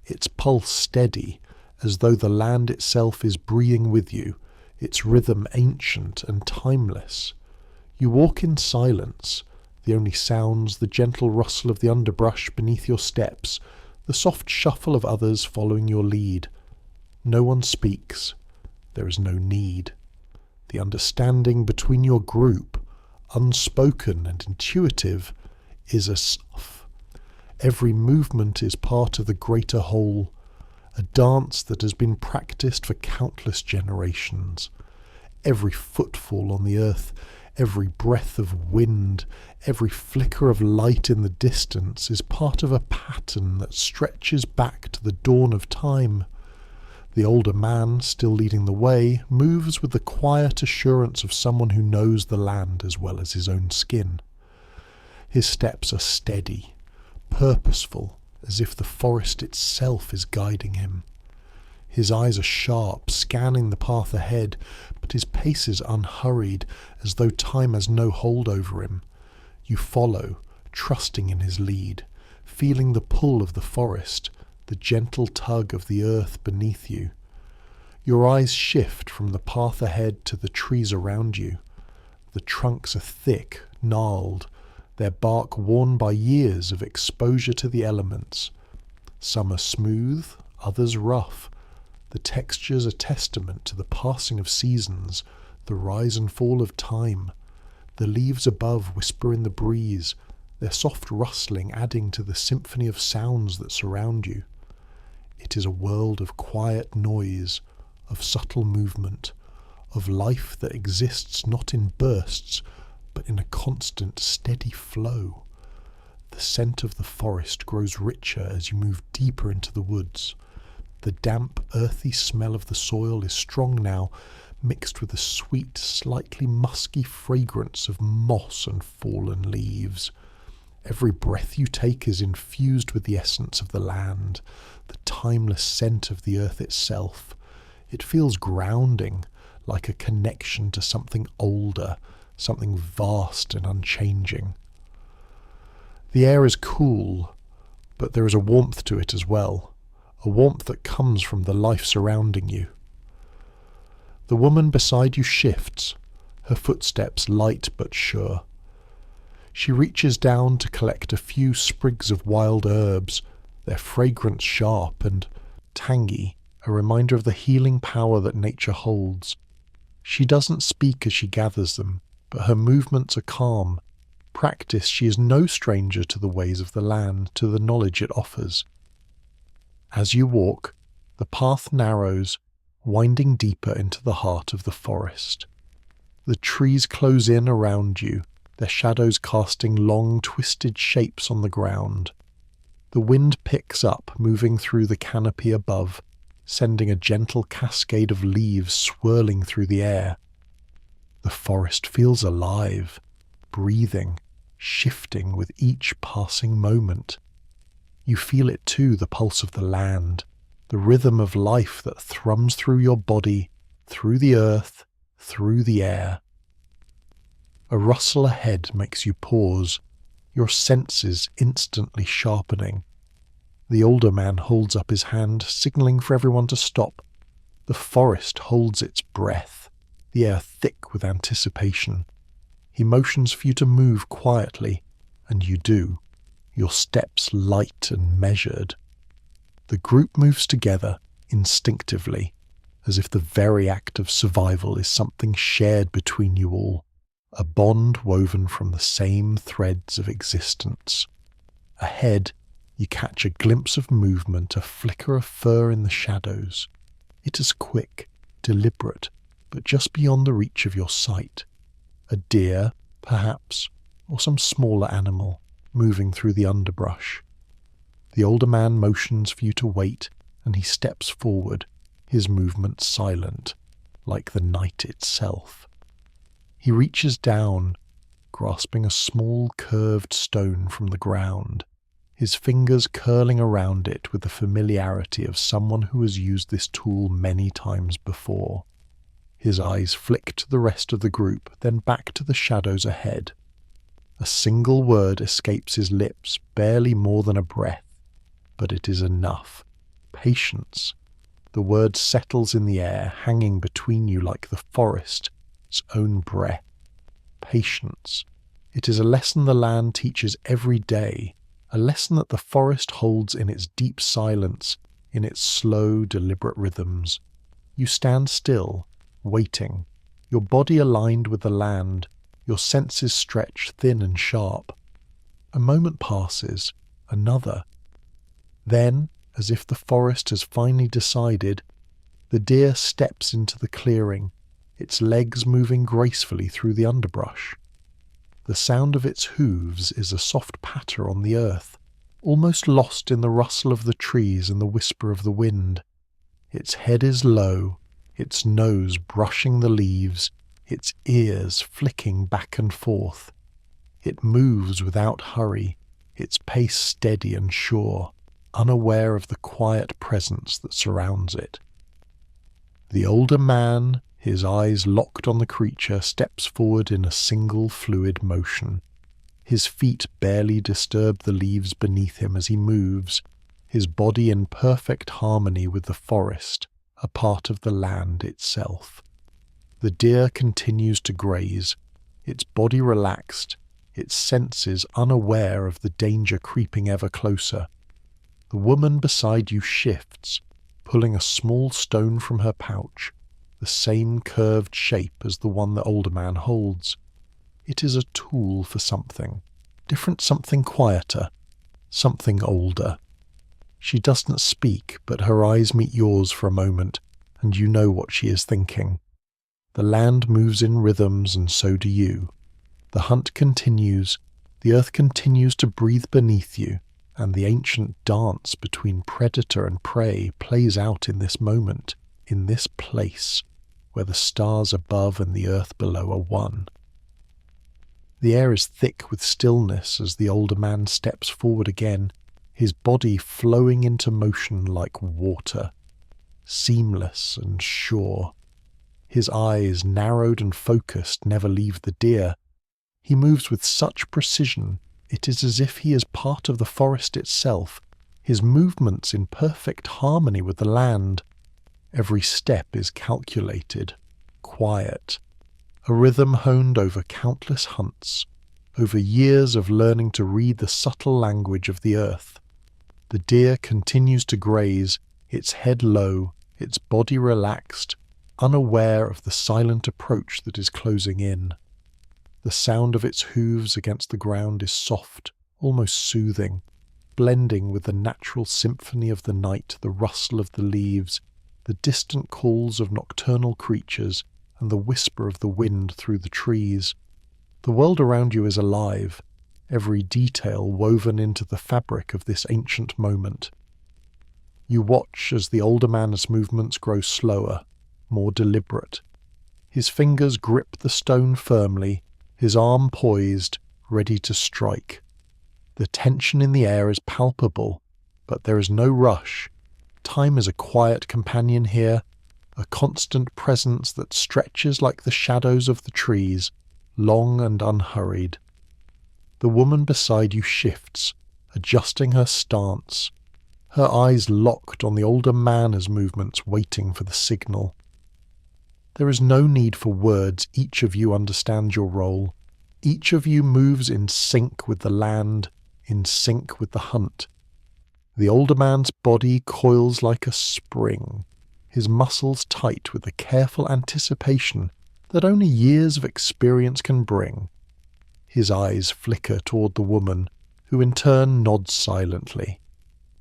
its pulse steady, as though the land itself is breathing with you, its rhythm ancient and timeless. You walk in silence, the only sounds the gentle rustle of the underbrush beneath your steps, the soft shuffle of others following your lead. No one speaks. There is no need. The understanding between your group, unspoken and intuitive, is a self. Every movement is part of the greater whole, a dance that has been practiced for countless generations. Every footfall on the earth, every breath of wind, every flicker of light in the distance is part of a pattern that stretches back to the dawn of time. The older man, still leading the way, moves with the quiet assurance of someone who knows the land as well as his own skin. His steps are steady, purposeful, as if the forest itself is guiding him. His eyes are sharp, scanning the path ahead, but his pace is unhurried, as though time has no hold over him. You follow, trusting in his lead, feeling the pull of the forest, the gentle tug of the earth beneath you. Your eyes shift from the path ahead to the trees around you. The trunks are thick, gnarled, their bark worn by years of exposure to the elements. Some are smooth, others rough. The textures are testament to the passing of seasons, the rise and fall of time. The leaves above whisper in the breeze, their soft rustling adding to the symphony of sounds that surround you. It is a world of quiet noise, of subtle movement, of life that exists not in bursts, but in a constant, steady flow. The scent of the forest grows richer as you move deeper into the woods. The damp, earthy smell of the soil is strong now, mixed with the sweet, slightly musky fragrance of moss and fallen leaves. Every breath you take is infused with the essence of the land, the timeless scent of the earth itself. It feels grounding, like a connection to something older, something vast and unchanging. The air is cool, but there is a warmth to it as well, a warmth that comes from the life surrounding you. The woman beside you shifts, her footsteps light but sure. She reaches down to collect a few sprigs of wild herbs, their fragrance sharp and tangy, a reminder of the healing power that nature holds. She doesn't speak as she gathers them, but her movements are calm. Practiced, she is no stranger to the ways of the land, to the knowledge it offers. As you walk, the path narrows, winding deeper into the heart of the forest. The trees close in around you, their shadows casting long, twisted shapes on the ground. The wind picks up, moving through the canopy above, sending a gentle cascade of leaves swirling through the air. The forest feels alive, breathing, shifting with each passing moment. You feel it too, the pulse of the land, the rhythm of life that thrums through your body, through the earth, through the air. A rustle ahead makes you pause, your senses instantly sharpening. The older man holds up his hand, signaling for everyone to stop. The forest holds its breath, the air thick with anticipation. He motions for you to move quietly, and you do, your steps light and measured. The group moves together instinctively, as if the very act of survival is something shared between you all, a bond woven from the same threads of existence. Ahead, you catch a glimpse of movement, a flicker of fur in the shadows. It is quick, deliberate, but just beyond the reach of your sight. A deer, perhaps, or some smaller animal, moving through the underbrush. The older man motions for you to wait, and he steps forward, his movement silent, like the night itself. He reaches down, grasping a small curved stone from the ground, his fingers curling around it with the familiarity of someone who has used this tool many times before. His eyes flick to the rest of the group, then back to the shadows ahead. A single word escapes his lips, barely more than a breath, but it is enough. Patience. The word settles in the air, hanging between you like the forest, its own breath. Patience. It is a lesson the land teaches every day, a lesson that the forest holds in its deep silence, in its slow, deliberate rhythms. You stand still, waiting, your body aligned with the land, your senses stretched thin and sharp. A moment passes, another. Then, as if the forest has finally decided, the deer steps into the clearing, its legs moving gracefully through the underbrush. The sound of its hooves is a soft patter on the earth, almost lost in the rustle of the trees and the whisper of the wind. Its head is low, its nose brushing the leaves, its ears flicking back and forth. It moves without hurry, its pace steady and sure, unaware of the quiet presence that surrounds it. The older man, his eyes locked on the creature, steps forward in a single fluid motion. His feet barely disturb the leaves beneath him as he moves, his body in perfect harmony with the forest, a part of the land itself. The deer continues to graze, its body relaxed, its senses unaware of the danger creeping ever closer. The woman beside you shifts, pulling a small stone from her pouch, the same curved shape as the one the older man holds. It is a tool for something, different, something quieter, something older. She doesn't speak, but her eyes meet yours for a moment, and you know what she is thinking. The land moves in rhythms, and so do you. The hunt continues, the earth continues to breathe beneath you, and the ancient dance between predator and prey plays out in this moment, in this place, where the stars above and the earth below are one. The air is thick with stillness as the older man steps forward again, his body flowing into motion like water, seamless and sure. His eyes, narrowed and focused, never leave the deer. He moves with such precision, it is as if he is part of the forest itself, his movements in perfect harmony with the land. Every step is calculated, quiet, a rhythm honed over countless hunts, over years of learning to read the subtle language of the earth. The deer continues to graze, its head low, its body relaxed, unaware of the silent approach that is closing in. The sound of its hooves against the ground is soft, almost soothing, blending with the natural symphony of the night, the rustle of the leaves, the distant calls of nocturnal creatures, and the whisper of the wind through the trees. The world around you is alive, every detail woven into the fabric of this ancient moment. You watch as the older man's movements grow slower, more deliberate. His fingers grip the stone firmly, his arm poised, ready to strike. The tension in the air is palpable, but there is no rush. Time is a quiet companion here, a constant presence that stretches like the shadows of the trees, long and unhurried. The woman beside you shifts, adjusting her stance, her eyes locked on the older man's movements, waiting for the signal. There is no need for words, each of you understands your role. Each of you moves in sync with the land, in sync with the hunt. The older man's body coils like a spring, his muscles tight with the careful anticipation that only years of experience can bring. His eyes flicker toward the woman, who in turn nods silently.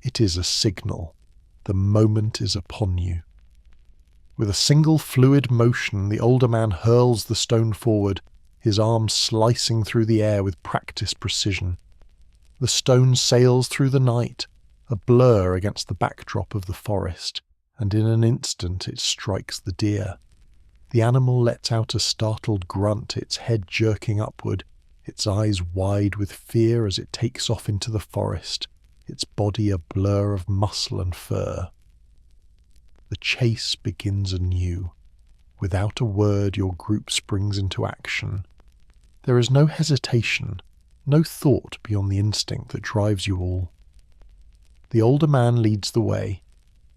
It is a signal. The moment is upon you. With a single fluid motion, the older man hurls the stone forward, his arm slicing through the air with practiced precision. The stone sails through the night, a blur against the backdrop of the forest, and in an instant it strikes the deer. The animal lets out a startled grunt, its head jerking upward, its eyes wide with fear as it takes off into the forest, its body a blur of muscle and fur. The chase begins anew. Without a word, your group springs into action. There is no hesitation, no thought beyond the instinct that drives you all. The older man leads the way,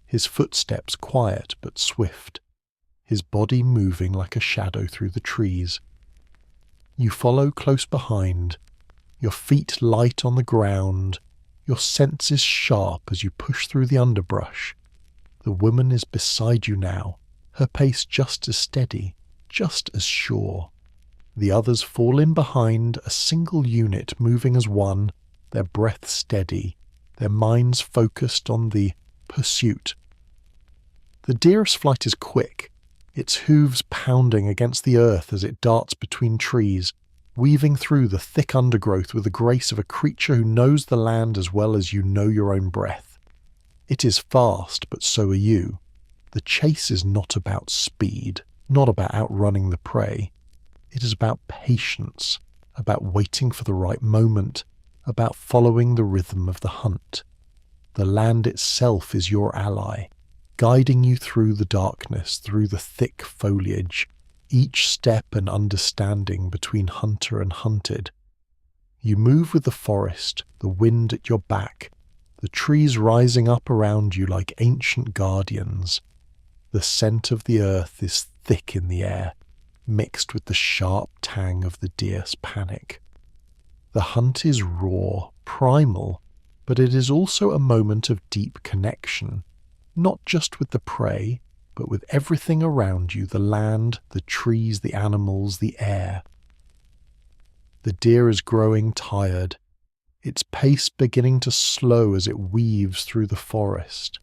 his footsteps quiet but swift, his body moving like a shadow through the trees. You follow close behind, your feet light on the ground, your senses sharp as you push through the underbrush. The woman is beside you now, her pace just as steady, just as sure. The others fall in behind, a single unit moving as one, their breath steady, their minds focused on the pursuit. The deer's flight is quick, its hooves pounding against the earth as it darts between trees, weaving through the thick undergrowth with the grace of a creature who knows the land as well as you know your own breath. It is fast, but so are you. The chase is not about speed, not about outrunning the prey. It is about patience, about waiting for the right moment, about following the rhythm of the hunt. The land itself is your ally, guiding you through the darkness, through the thick foliage, each step an understanding between hunter and hunted. You move with the forest, the wind at your back, the trees rising up around you like ancient guardians. The scent of the earth is thick in the air, mixed with the sharp tang of the deer's panic. The hunt is raw, primal, but it is also a moment of deep connection, not just with the prey, but with everything around you, the land, the trees, the animals, the air. The deer is growing tired, its pace beginning to slow as it weaves through the forest.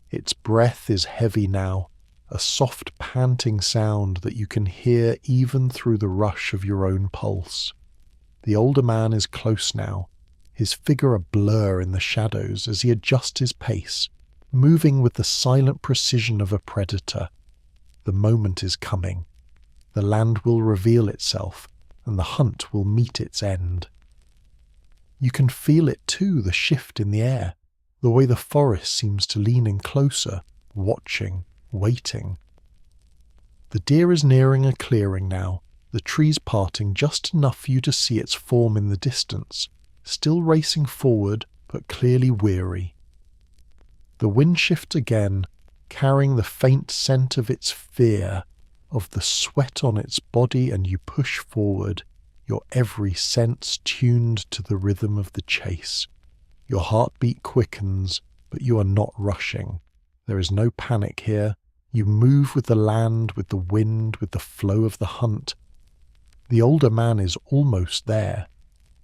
Its breath is heavy now, a soft panting sound that you can hear even through the rush of your own pulse. The older man is close now, his figure a blur in the shadows as he adjusts his pace, moving with the silent precision of a predator. The moment is coming. The land will reveal itself, and the hunt will meet its end. You can feel it too, the shift in the air, the way the forest seems to lean in closer, watching, waiting. The deer is nearing a clearing now, the trees parting just enough for you to see its form in the distance, still racing forward but clearly weary. The wind shifts again, carrying the faint scent of its fear, of the sweat on its body, and you push forward, your every sense tuned to the rhythm of the chase. Your heartbeat quickens, but you are not rushing. There is no panic here. You move with the land, with the wind, with the flow of the hunt. The older man is almost there.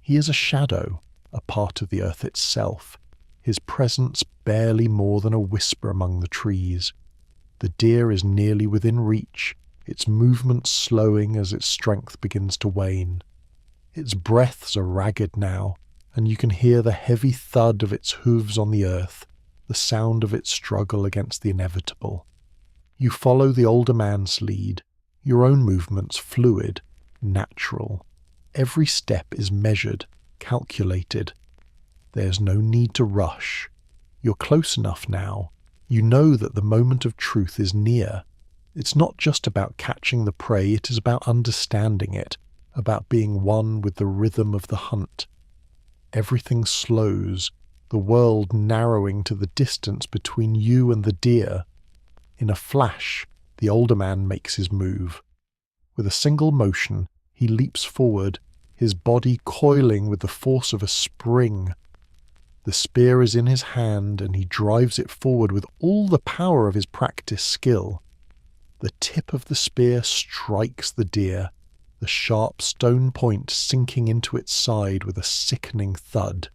He is a shadow, a part of the earth itself, his presence barely more than a whisper among the trees. The deer is nearly within reach, its movements slowing as its strength begins to wane. Its breaths are ragged now, and you can hear the heavy thud of its hooves on the earth, the sound of its struggle against the inevitable. You follow the older man's lead, your own movements fluid, natural. Every step is measured, calculated. There's no need to rush. You're close enough now. You know that the moment of truth is near. It's not just about catching the prey, it is about understanding it, about being one with the rhythm of the hunt. Everything slows, the world narrowing to the distance between you and the deer. In a flash, the older man makes his move. With a single motion, he leaps forward, his body coiling with the force of a spring. The spear is in his hand, and he drives it forward with all the power of his practiced skill. The tip of the spear strikes the deer, the sharp stone point sinking into its side with a sickening thud.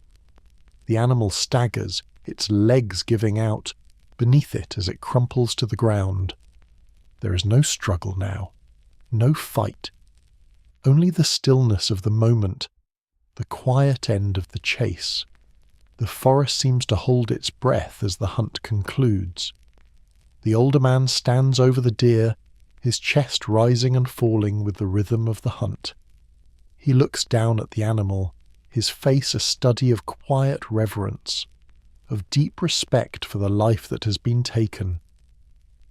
The animal staggers, its legs giving out, beneath it as it crumples to the ground. There is no struggle now, no fight, only the stillness of the moment, the quiet end of the chase. The forest seems to hold its breath as the hunt concludes. The older man stands over the deer, his chest rising and falling with the rhythm of the hunt. He looks down at the animal, his face a study of quiet reverence, of deep respect for the life that has been taken.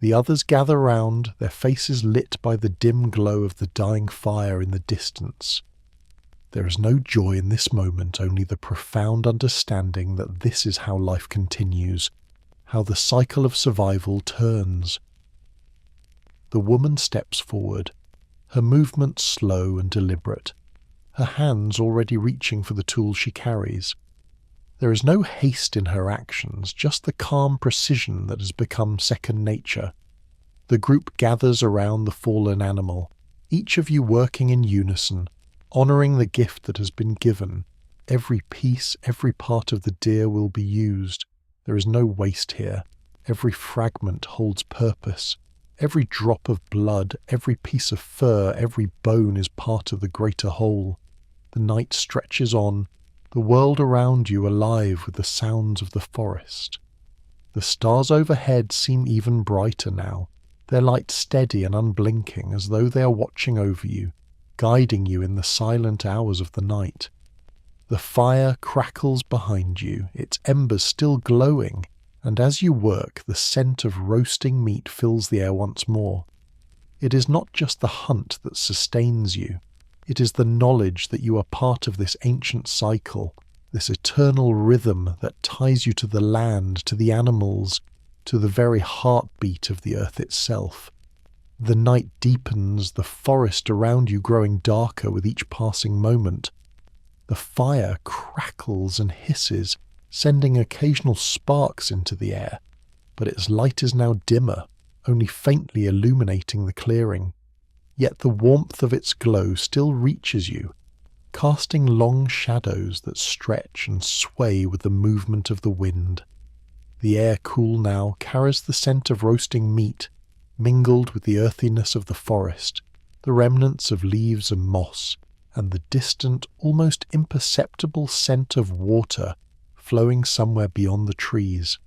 The others gather round, their faces lit by the dim glow of the dying fire in the distance. There is no joy in this moment, only the profound understanding that this is how life continues, how the cycle of survival turns. The woman steps forward, her movements slow and deliberate, her hands already reaching for the tool she carries. There is no haste in her actions, just the calm precision that has become second nature. The group gathers around the fallen animal, each of you working in unison, honouring the gift that has been given. Every piece, every part of the deer will be used. There is no waste here. Every fragment holds purpose. Every drop of blood, every piece of fur, every bone is part of the greater whole. The night stretches on, the world around you alive with the sounds of the forest. The stars overhead seem even brighter now, their light steady and unblinking as though they are watching over you, guiding you in the silent hours of the night. The fire crackles behind you, its embers still glowing, and as you work, the scent of roasting meat fills the air once more. It is not just the hunt that sustains you, it is the knowledge that you are part of this ancient cycle, this eternal rhythm that ties you to the land, to the animals, to the very heartbeat of the earth itself. The night deepens, the forest around you growing darker with each passing moment. The fire crackles and hisses, sending occasional sparks into the air, but its light is now dimmer, only faintly illuminating the clearing. Yet the warmth of its glow still reaches you, casting long shadows that stretch and sway with the movement of the wind. The air, cool now, carries the scent of roasting meat, mingled with the earthiness of the forest, the remnants of leaves and moss, and the distant, almost imperceptible scent of water flowing somewhere beyond the trees.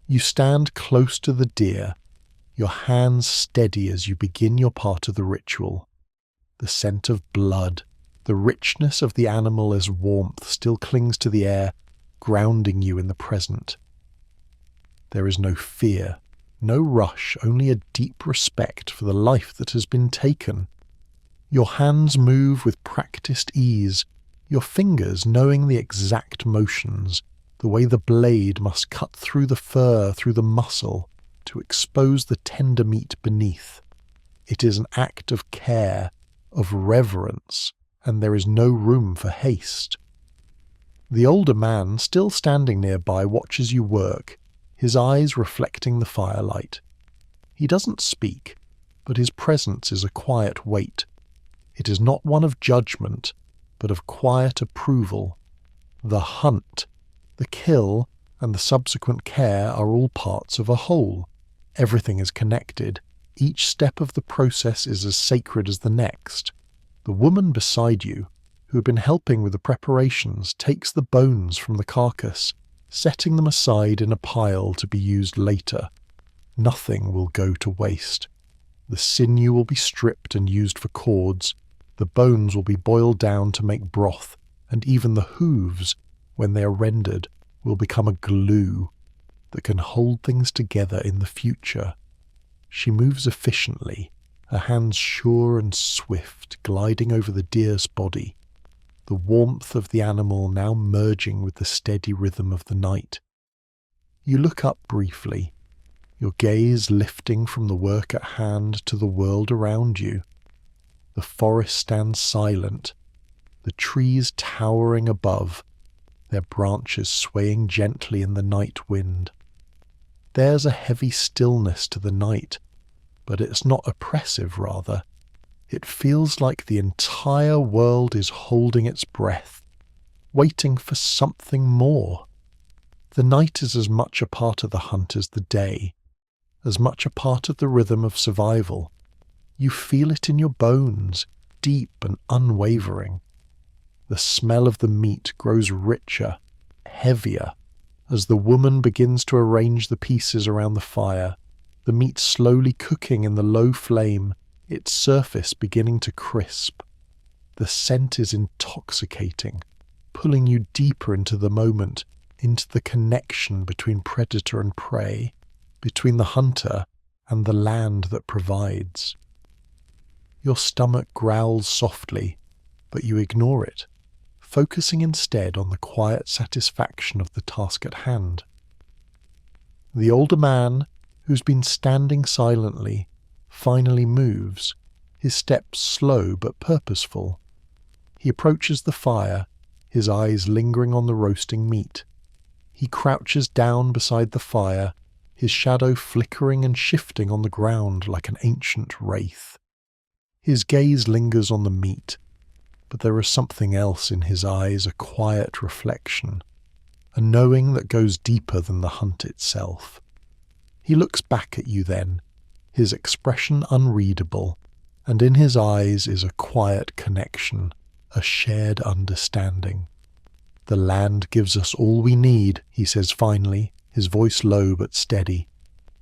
You stand close to the deer, your hands steady as you begin your part of the ritual. The scent of blood, the richness of the animal as warmth still clings to the air, grounding you in the present. There is no fear, no rush, only a deep respect for the life that has been taken. Your hands move with practiced ease, your fingers knowing the exact motions, the way the blade must cut through the fur, through the muscle, to expose the tender meat beneath. It is an act of care, of reverence, and there is no room for haste. The older man, still standing nearby, watches you work, his eyes reflecting the firelight. He doesn't speak, but his presence is a quiet weight. It is not one of judgment, but of quiet approval. The hunt, the kill, and the subsequent care are all parts of a whole. Everything is connected. Each step of the process is as sacred as the next. The woman beside you, who had been helping with the preparations, takes the bones from the carcass, setting them aside in a pile to be used later. Nothing will go to waste. The sinew will be stripped and used for cords, the bones will be boiled down to make broth, and even the hooves, when they are rendered, will become a glue that can hold things together in the future. She moves efficiently, her hands sure and swift, gliding over the deer's body, the warmth of the animal now merging with the steady rhythm of the night. You look up briefly, your gaze lifting from the work at hand to the world around you. The forest stands silent, the trees towering above, their branches swaying gently in the night wind. There's a heavy stillness to the night, but it's not oppressive, rather. It feels like the entire world is holding its breath, waiting for something more. The night is as much a part of the hunt as the day, as much a part of the rhythm of survival. You feel it in your bones, deep and unwavering. The smell of the meat grows richer, heavier, as the woman begins to arrange the pieces around the fire, the meat slowly cooking in the low flame, its surface beginning to crisp. The scent is intoxicating, pulling you deeper into the moment, into the connection between predator and prey, between the hunter and the land that provides. Your stomach growls softly, but you ignore it, focusing instead on the quiet satisfaction of the task at hand. The older man, who's been standing silently, finally moves, his steps slow but purposeful. He approaches the fire, his eyes lingering on the roasting meat. He crouches down beside the fire, his shadow flickering and shifting on the ground like an ancient wraith. His gaze lingers on the meat, but there is something else in his eyes, a quiet reflection, a knowing that goes deeper than the hunt itself. He looks back at you then, his expression unreadable, and in his eyes is a quiet connection, a shared understanding. "The land gives us all we need," he says finally, his voice low but steady,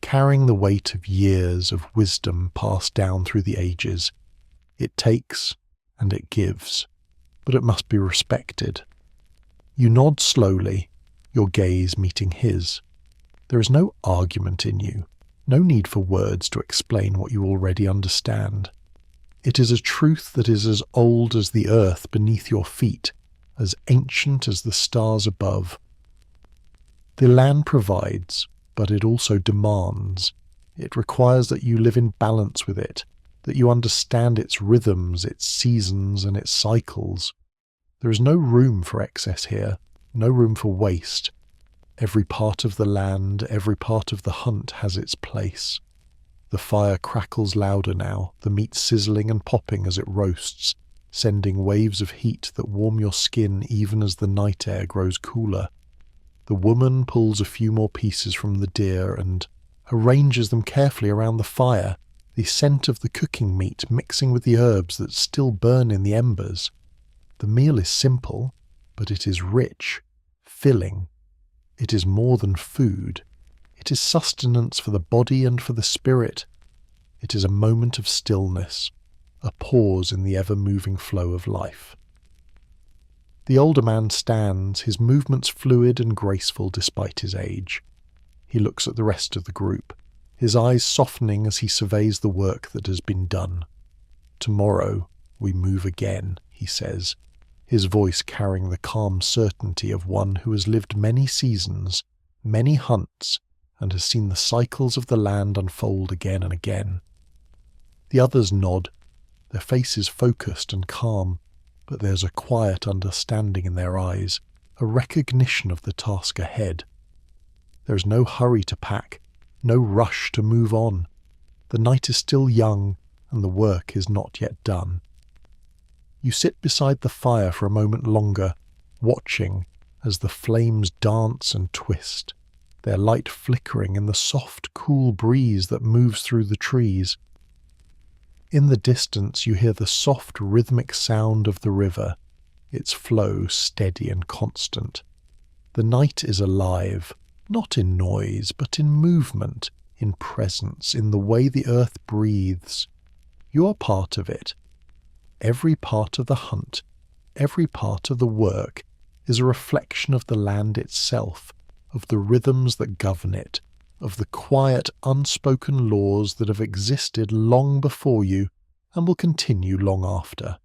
carrying the weight of years of wisdom passed down through the ages. It takes and it gives, but it must be respected. You nod slowly, your gaze meeting his. There is no argument in you, no need for words to explain what you already understand. It is a truth that is as old as the earth beneath your feet, as ancient as the stars above. The land provides, but it also demands. It requires that you live in balance with it, that you understand its rhythms, its seasons, and its cycles. There is no room for excess here, no room for waste. Every part of the land, every part of the hunt has its place. The fire crackles louder now, the meat sizzling and popping as it roasts, sending waves of heat that warm your skin even as the night air grows cooler. The woman pulls a few more pieces from the deer and arranges them carefully around the fire, the scent of the cooking meat mixing with the herbs that still burn in the embers. The meal is simple, but it is rich, filling. It is more than food. It is sustenance for the body and for the spirit. It is a moment of stillness, a pause in the ever-moving flow of life. The older man stands, his movements fluid and graceful despite his age. He looks at the rest of the group, his eyes softening as he surveys the work that has been done. "Tomorrow we move again," he says, his voice carrying the calm certainty of one who has lived many seasons, many hunts, and has seen the cycles of the land unfold again and again. The others nod, their faces focused and calm, but there's a quiet understanding in their eyes, a recognition of the task ahead. There is no hurry to pack, no rush to move on. The night is still young, and the work is not yet done. You sit beside the fire for a moment longer, watching as the flames dance and twist, their light flickering in the soft, cool breeze that moves through the trees. In the distance you hear the soft, rhythmic sound of the river, its flow steady and constant. The night is alive, not in noise, but in movement, in presence, in the way the earth breathes. You are part of it. Every part of the hunt, every part of the work is a reflection of the land itself, of the rhythms that govern it, of the quiet, unspoken laws that have existed long before you and will continue long after.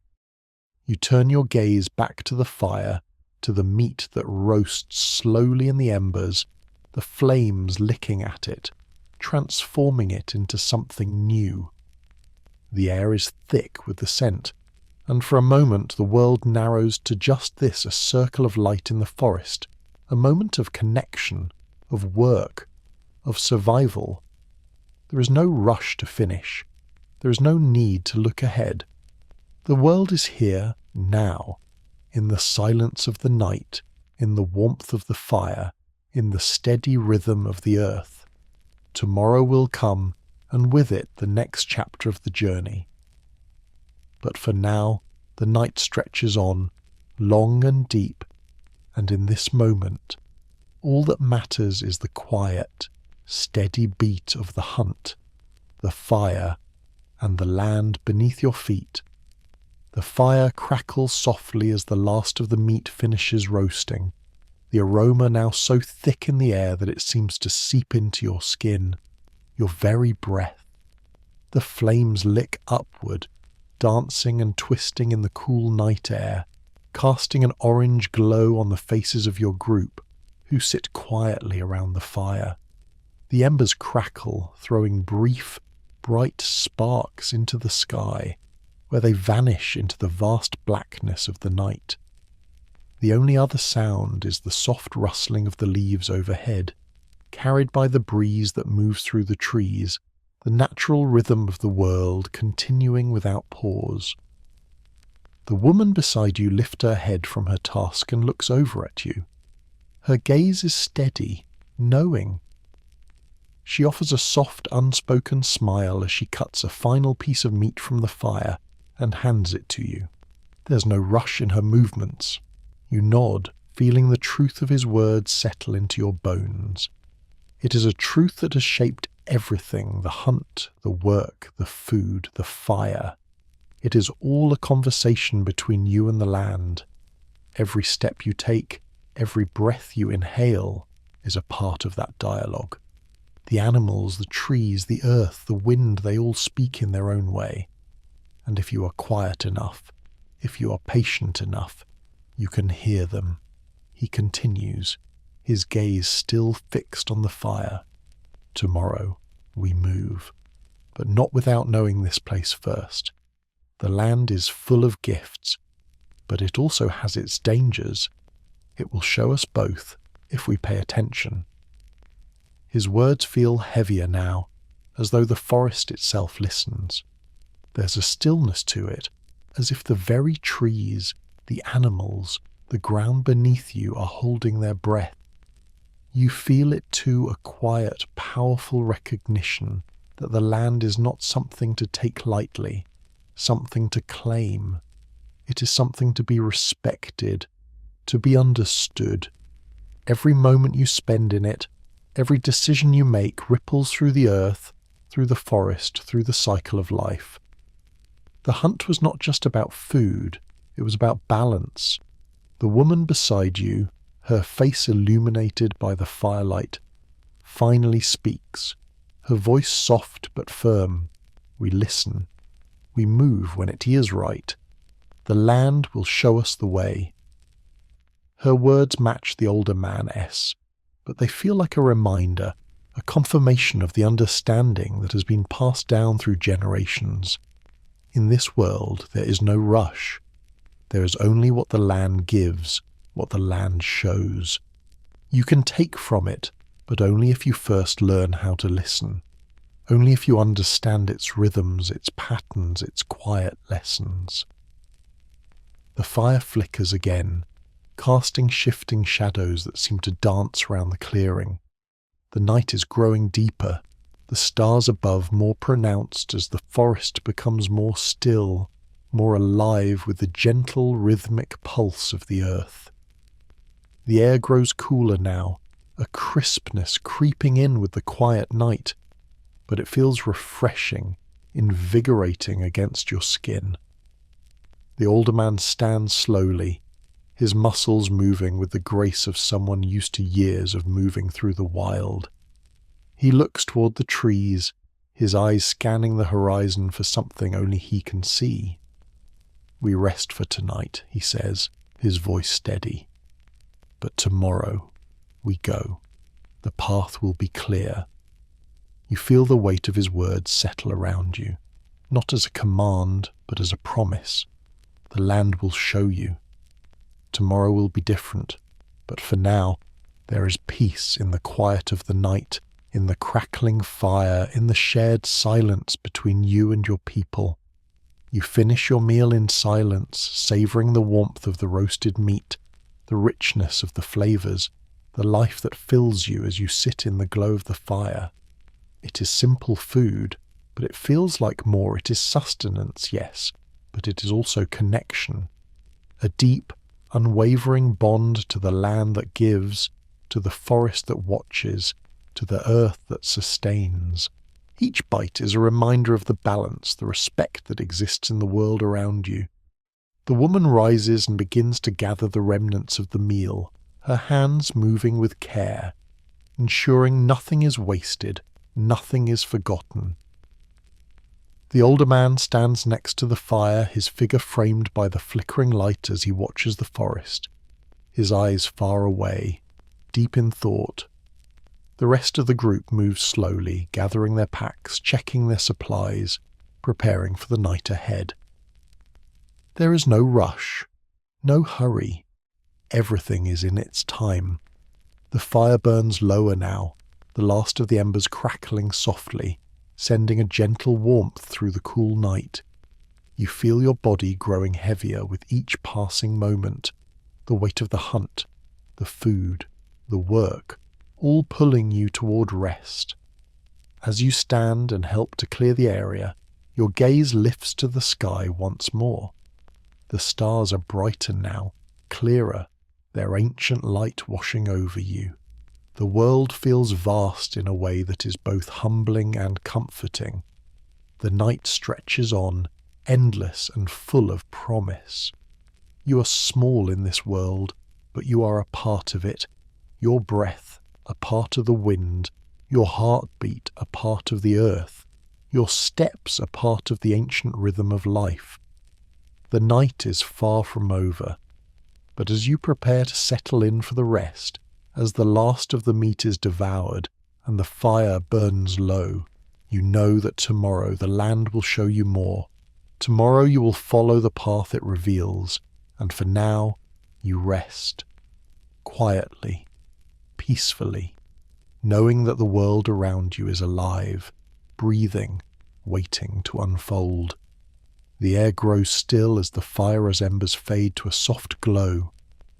You turn your gaze back to the fire, to the meat that roasts slowly in the embers, the flames licking at it, transforming it into something new. The air is thick with the scent, and for a moment the world narrows to just this, a circle of light in the forest, a moment of connection, of work, of survival. There is no rush to finish. There is no need to look ahead. The world is here, now, in the silence of the night, in the warmth of the fire, in the steady rhythm of the earth. Tomorrow will come, and with it the next chapter of the journey. But for now, the night stretches on, long and deep, and in this moment, all that matters is the quiet, steady beat of the hunt, the fire, and the land beneath your feet. The fire crackles softly as the last of the meat finishes roasting, the aroma now so thick in the air that it seems to seep into your skin, your very breath. The flames lick upward, dancing and twisting in the cool night air, casting an orange glow on the faces of your group, who sit quietly around the fire. The embers crackle, throwing brief, bright sparks into the sky, where they vanish into the vast blackness of the night. The only other sound is the soft rustling of the leaves overhead, carried by the breeze that moves through the trees, the natural rhythm of the world continuing without pause. The woman beside you lifts her head from her task and looks over at you. Her gaze is steady, knowing. She offers a soft, unspoken smile as she cuts a final piece of meat from the fire and hands it to you. There's no rush in her movements. You nod, feeling the truth of his words settle into your bones. It is a truth that has shaped everything: the hunt, the work, the food, the fire. It is all a conversation between you and the land. Every step you take, every breath you inhale, is a part of that dialogue. The animals, the trees, the earth, the wind, they all speak in their own way. And if you are quiet enough, if you are patient enough, you can hear them. He continues, his gaze still fixed on the fire. Tomorrow we move, but not without knowing this place first. The land is full of gifts, but it also has its dangers. It will show us both if we pay attention. His words feel heavier now, as though the forest itself listens. There's a stillness to it, as if the very trees, the animals, the ground beneath you are holding their breath. You feel it too, a quiet, powerful recognition that the land is not something to take lightly, something to claim. It is something to be respected, to be understood. Every moment you spend in it, every decision you make ripples through the earth, through the forest, through the cycle of life. The hunt was not just about food, it was about balance. The woman beside you, her face illuminated by the firelight, finally speaks, her voice soft but firm. We listen. We move when it is right. The land will show us the way. Her words match the older man's, but they feel like a reminder, a confirmation of the understanding that has been passed down through generations. In this world, there is no rush. There is only what the land gives, what the land shows. You can take from it, but only if you first learn how to listen. Only if you understand its rhythms, its patterns, its quiet lessons. The fire flickers again, casting shifting shadows that seem to dance round the clearing. The night is growing deeper, the stars above more pronounced as the forest becomes more still, more alive with the gentle rhythmic pulse of the earth. The air grows cooler now, a crispness creeping in with the quiet night, but it feels refreshing, invigorating against your skin. The older man stands slowly, his muscles moving with the grace of someone used to years of moving through the wild. He looks toward the trees, his eyes scanning the horizon for something only he can see. We rest for tonight, he says, his voice steady. But tomorrow we go. The path will be clear. You feel the weight of his words settle around you, not as a command, but as a promise. The land will show you. Tomorrow will be different, but for now, there is peace in the quiet of the night, in the crackling fire, in the shared silence between you and your people. You finish your meal in silence, savouring the warmth of the roasted meat, the richness of the flavours, the life that fills you as you sit in the glow of the fire. It is simple food, but it feels like more. It is sustenance, yes, but it is also connection. A deep, unwavering bond to the land that gives, to the forest that watches, to the earth that sustains. Each bite is a reminder of the balance, the respect that exists in the world around you. The woman rises and begins to gather the remnants of the meal, her hands moving with care, ensuring nothing is wasted, nothing is forgotten. The older man stands next to the fire, his figure framed by the flickering light as he watches the forest, his eyes far away, deep in thought. The rest of the group moves slowly, gathering their packs, checking their supplies, preparing for the night ahead. There is no rush, no hurry. Everything is in its time. The fire burns lower now, the last of the embers crackling softly, sending a gentle warmth through the cool night. You feel your body growing heavier with each passing moment, the weight of the hunt, the food, the work, all pulling you toward rest. As you stand and help to clear the area, your gaze lifts to the sky once more. The stars are brighter now, clearer, their ancient light washing over you. The world feels vast in a way that is both humbling and comforting. The night stretches on, endless and full of promise. You are small in this world, but you are a part of it. Your breath, a part of the wind, your heartbeat, a part of the earth, your steps, a part of the ancient rhythm of life. The night is far from over, but as you prepare to settle in for the rest, as the last of the meat is devoured and the fire burns low, you know that tomorrow the land will show you more. Tomorrow you will follow the path it reveals, and for now you rest, quietly, peacefully, knowing that the world around you is alive, breathing, waiting to unfold. The air grows still as the fire's embers fade to a soft glow,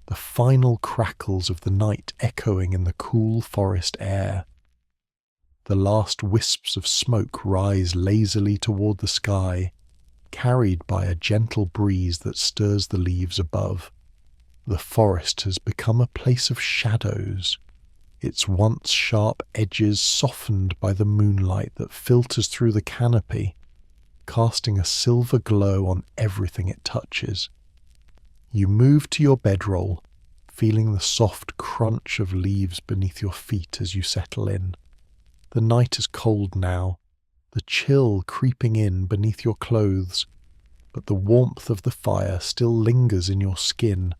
the final crackles of the night echoing in the cool forest air. The last wisps of smoke rise lazily toward the sky, carried by a gentle breeze that stirs the leaves above. The forest has become a place of shadows, its once sharp edges softened by the moonlight that filters through the canopy, casting a silver glow on everything it touches. You move to your bedroll, feeling the soft crunch of leaves beneath your feet as you settle in. The night is cold now, the chill creeping in beneath your clothes, but the warmth of the fire still lingers in your skin,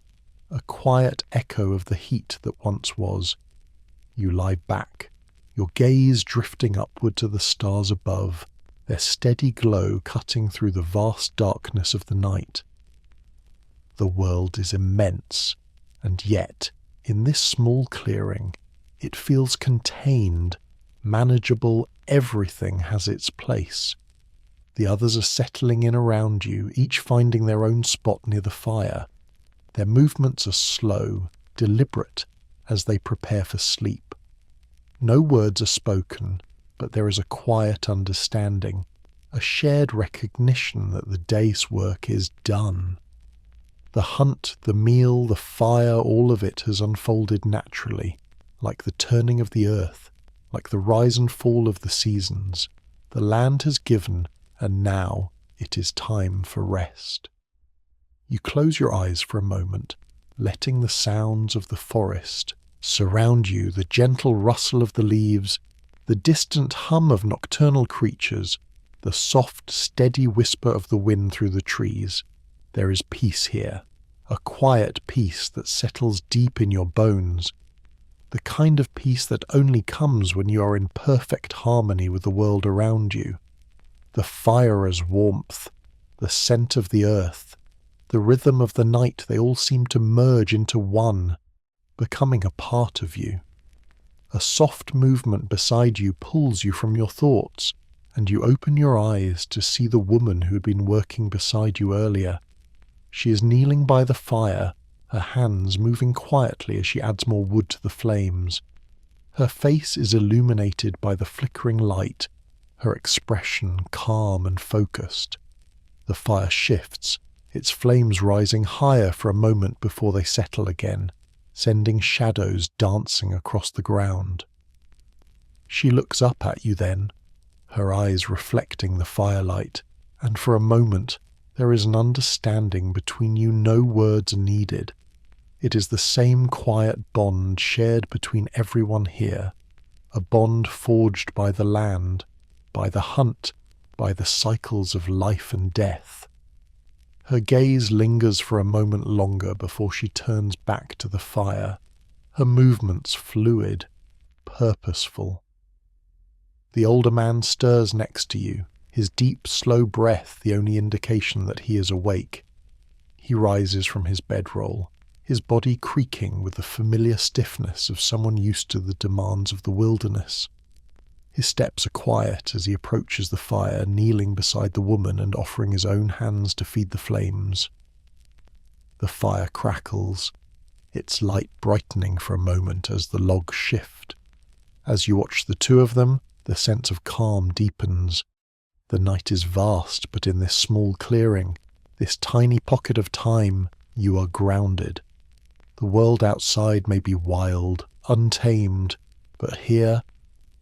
a quiet echo of the heat that once was. You lie back, your gaze drifting upward to the stars above, their steady glow cutting through the vast darkness of the night. The world is immense, and yet, in this small clearing, it feels contained, manageable. Everything has its place. The others are settling in around you, each finding their own spot near the fire. Their movements are slow, deliberate, as they prepare for sleep. No words are spoken, but there is a quiet understanding, a shared recognition that the day's work is done. The hunt, the meal, the fire, all of it has unfolded naturally, like the turning of the earth, like the rise and fall of the seasons. The land has given, and now it is time for rest. You close your eyes for a moment, letting the sounds of the forest surround you, the gentle rustle of the leaves, the distant hum of nocturnal creatures, the soft, steady whisper of the wind through the trees. There is peace here, a quiet peace that settles deep in your bones, the kind of peace that only comes when you are in perfect harmony with the world around you. The fire as warmth, the scent of the earth, the rhythm of the night, they all seem to merge into one, becoming a part of you. A soft movement beside you pulls you from your thoughts, and you open your eyes to see the woman who had been working beside you earlier. She is kneeling by the fire, her hands moving quietly as she adds more wood to the flames. Her face is illuminated by the flickering light, her expression calm and focused. The fire shifts, its flames rising higher for a moment before they settle again, sending shadows dancing across the ground. She looks up at you then, her eyes reflecting the firelight, and for a moment there is an understanding between you no words needed. It is the same quiet bond shared between everyone here, a bond forged by the land, by the hunt, by the cycles of life and death. Her gaze lingers for a moment longer before she turns back to the fire, her movements fluid, purposeful. The older man stirs next to you, his deep, slow breath the only indication that he is awake. He rises from his bedroll, his body creaking with the familiar stiffness of someone used to the demands of the wilderness. His steps are quiet as he approaches the fire, kneeling beside the woman and offering his own hands to feed the flames. The fire crackles, its light brightening for a moment as the logs shift. As you watch the two of them, the sense of calm deepens. The night is vast, but in this small clearing, this tiny pocket of time, you are grounded. The world outside may be wild, untamed, but here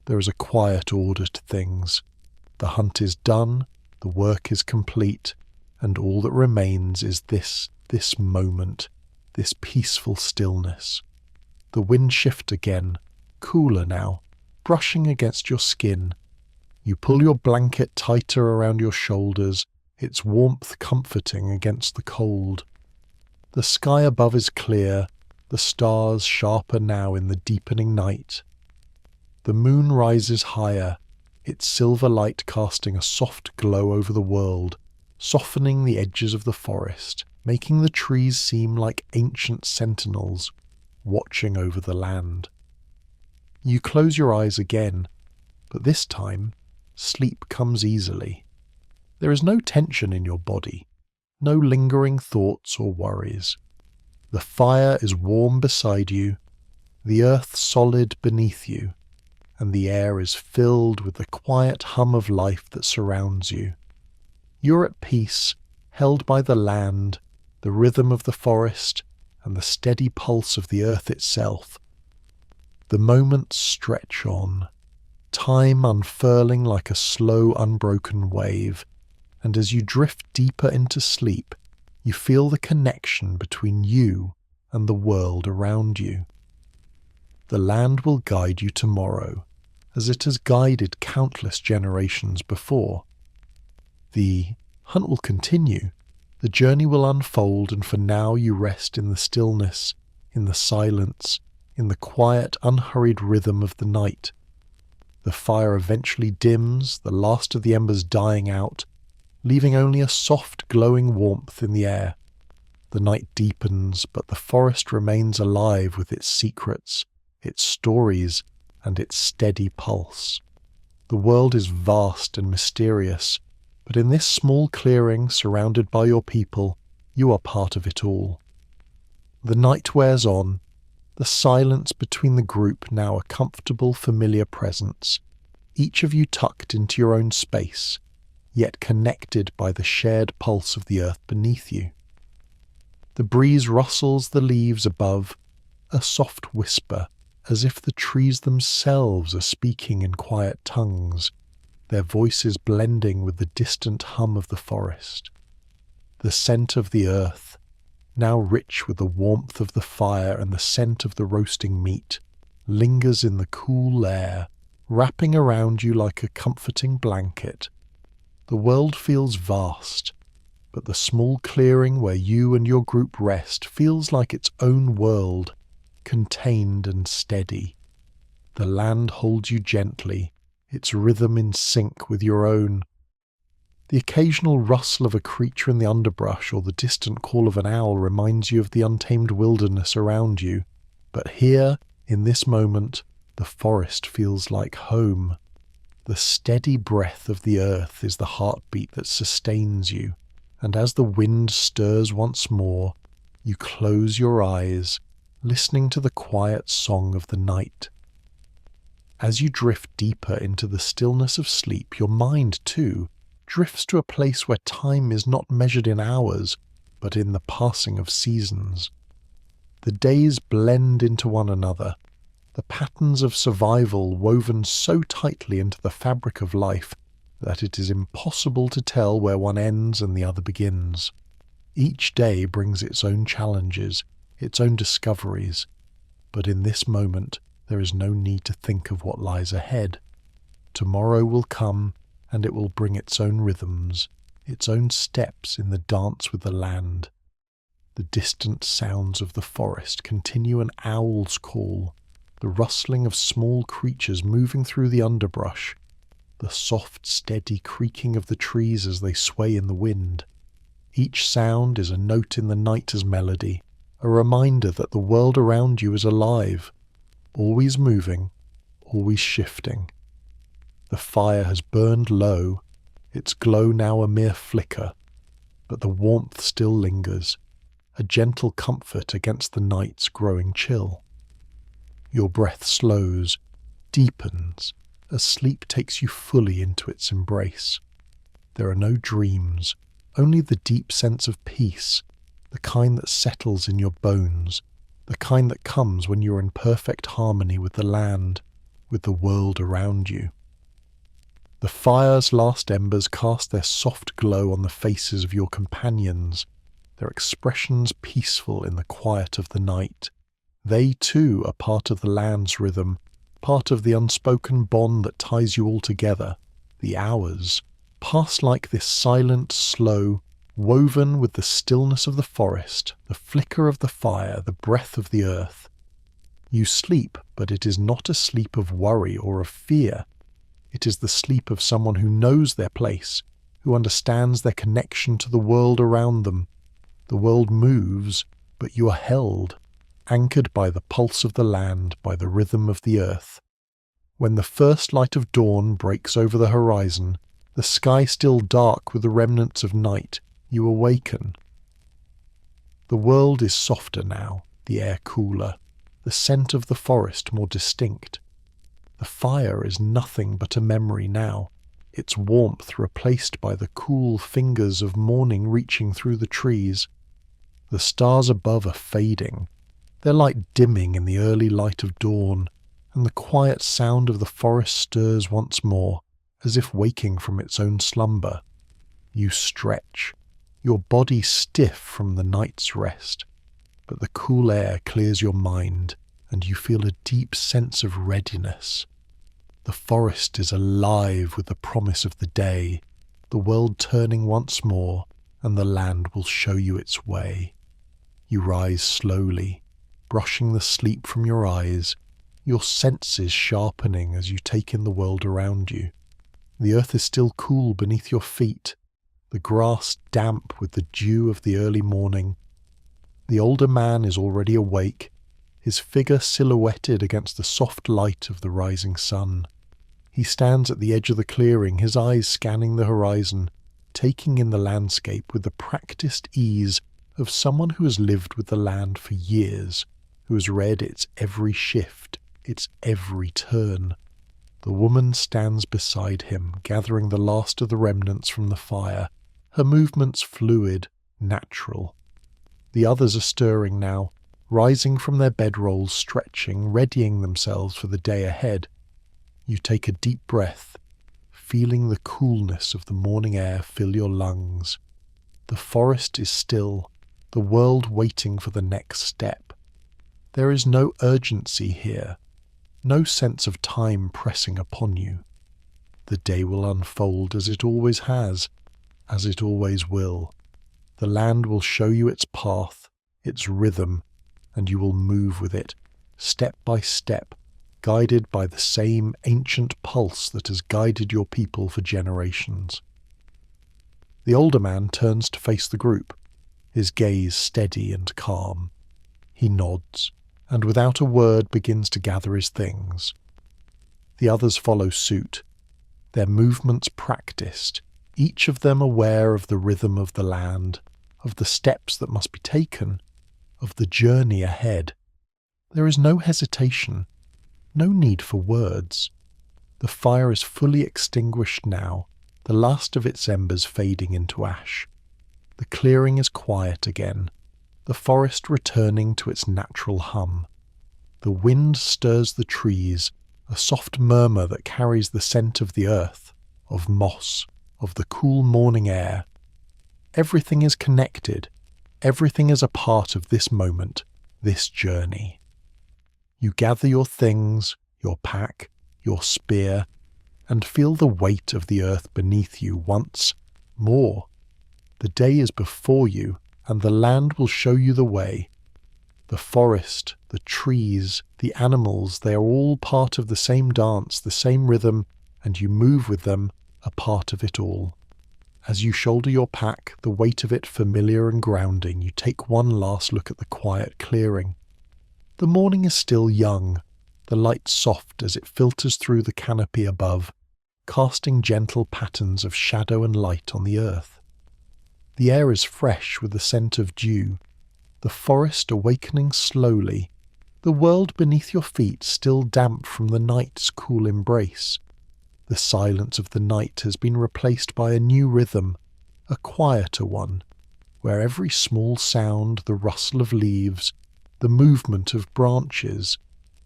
there is a quiet order to things. The hunt is done, the work is complete, and all that remains is this moment, this peaceful stillness. The wind shifts again, cooler now, brushing against your skin. You pull your blanket tighter around your shoulders, its warmth comforting against the cold. The sky above is clear, the stars sharper now in the deepening night. The moon rises higher, its silver light casting a soft glow over the world, softening the edges of the forest, making the trees seem like ancient sentinels, watching over the land. You close your eyes again, but this time, sleep comes easily. There is no tension in your body, no lingering thoughts or worries. The fire is warm beside you, the earth solid beneath you, and the air is filled with the quiet hum of life that surrounds you. You're at peace, held by the land, the rhythm of the forest, and the steady pulse of the earth itself. The moments stretch on, time unfurling like a slow, unbroken wave, and as you drift deeper into sleep, you feel the connection between you and the world around you. The land will guide you tomorrow, as it has guided countless generations before. The hunt will continue, the journey will unfold, and for now you rest in the stillness, in the silence, in the quiet, unhurried rhythm of the night. The fire eventually dims, the last of the embers dying out, leaving only a soft, glowing warmth in the air. The night deepens, but the forest remains alive with its secrets, its stories, and its steady pulse. The world is vast and mysterious, but in this small clearing surrounded by your people, you are part of it all. The night wears on, the silence between the group now a comfortable, familiar presence, each of you tucked into your own space, yet connected by the shared pulse of the earth beneath you. The breeze rustles the leaves above, a soft whisper, as if the trees themselves are speaking in quiet tongues, their voices blending with the distant hum of the forest. The scent of the earth, now rich with the warmth of the fire and the scent of the roasting meat, lingers in the cool air, wrapping around you like a comforting blanket. The world feels vast, but the small clearing where you and your group rest feels like its own world, contained and steady. The land holds you gently, its rhythm in sync with your own. The occasional rustle of a creature in the underbrush or the distant call of an owl reminds you of the untamed wilderness around you, but here, in this moment, the forest feels like home. The steady breath of the earth is the heartbeat that sustains you, and as the wind stirs once more, you close your eyes, listening to the quiet song of the night. As you drift deeper into the stillness of sleep, your mind, too, drifts to a place where time is not measured in hours, but in the passing of seasons. The days blend into one another, the patterns of survival woven so tightly into the fabric of life that it is impossible to tell where one ends and the other begins. Each day brings its own challenges, its own discoveries, but in this moment there is no need to think of what lies ahead. Tomorrow will come, and it will bring its own rhythms, its own steps in the dance with the land. The distant sounds of the forest continue, an owl's call, the rustling of small creatures moving through the underbrush, the soft, steady creaking of the trees as they sway in the wind. Each sound is a note in the night as melody, a reminder that the world around you is alive, always moving, always shifting. The fire has burned low, its glow now a mere flicker, but the warmth still lingers, a gentle comfort against the night's growing chill. Your breath slows, deepens, as sleep takes you fully into its embrace. There are no dreams, only the deep sense of peace, the kind that settles in your bones, the kind that comes when you are in perfect harmony with the land, with the world around you. The fire's last embers cast their soft glow on the faces of your companions, their expressions peaceful in the quiet of the night. They too are part of the land's rhythm, part of the unspoken bond that ties you all together. The hours pass like this silent, slow, woven with the stillness of the forest, the flicker of the fire, the breath of the earth. You sleep, but it is not a sleep of worry or of fear. It is the sleep of someone who knows their place, who understands their connection to the world around them. The world moves, but you are held, anchored by the pulse of the land, by the rhythm of the earth. When the first light of dawn breaks over the horizon, the sky still dark with the remnants of night, you awaken. The world is softer now, the air cooler, the scent of the forest more distinct. The fire is nothing but a memory now, its warmth replaced by the cool fingers of morning reaching through the trees. The stars above are fading, their light dimming in the early light of dawn, and the quiet sound of the forest stirs once more, as if waking from its own slumber. You stretch, your body stiff from the night's rest, but the cool air clears your mind, and you feel a deep sense of readiness. The forest is alive with the promise of the day, the world turning once more, and the land will show you its way. You rise slowly, brushing the sleep from your eyes, your senses sharpening as you take in the world around you. The earth is still cool beneath your feet, the grass damp with the dew of the early morning. The older man is already awake, his figure silhouetted against the soft light of the rising sun. He stands at the edge of the clearing, his eyes scanning the horizon, taking in the landscape with the practiced ease of someone who has lived with the land for years, who has read its every shift, its every turn. The woman stands beside him, gathering the last of the remnants from the fire, her movements fluid, natural. The others are stirring now, rising from their bedrolls, stretching, readying themselves for the day ahead. You take a deep breath, feeling the coolness of the morning air fill your lungs. The forest is still, the world waiting for the next step. There is no urgency here, no sense of time pressing upon you. The day will unfold as it always has, as it always will. The land will show you its path, its rhythm, and you will move with it, step by step, guided by the same ancient pulse that has guided your people for generations. The older man turns to face the group, his gaze steady and calm. He nods, and without a word begins to gather his things. The others follow suit, their movements practiced, each of them aware of the rhythm of the land, of the steps that must be taken, of the journey ahead. There is no hesitation, no need for words. The fire is fully extinguished now, the last of its embers fading into ash. The clearing is quiet again, the forest returning to its natural hum. The wind stirs the trees, a soft murmur that carries the scent of the earth, of moss, of the cool morning air. Everything is connected, everything is a part of this moment, this journey. You gather your things, your pack, your spear, and feel the weight of the earth beneath you once more. The day is before you, and the land will show you the way. The forest, the trees, the animals, they are all part of the same dance, the same rhythm, and you move with them, a part of it all. As you shoulder your pack, the weight of it familiar and grounding, you take one last look at the quiet clearing. The morning is still young, the light soft as it filters through the canopy above, casting gentle patterns of shadow and light on the earth. The air is fresh with the scent of dew, the forest awakening slowly, the world beneath your feet still damp from the night's cool embrace. The silence of the night has been replaced by a new rhythm, a quieter one, where every small sound, the rustle of leaves, the movement of branches,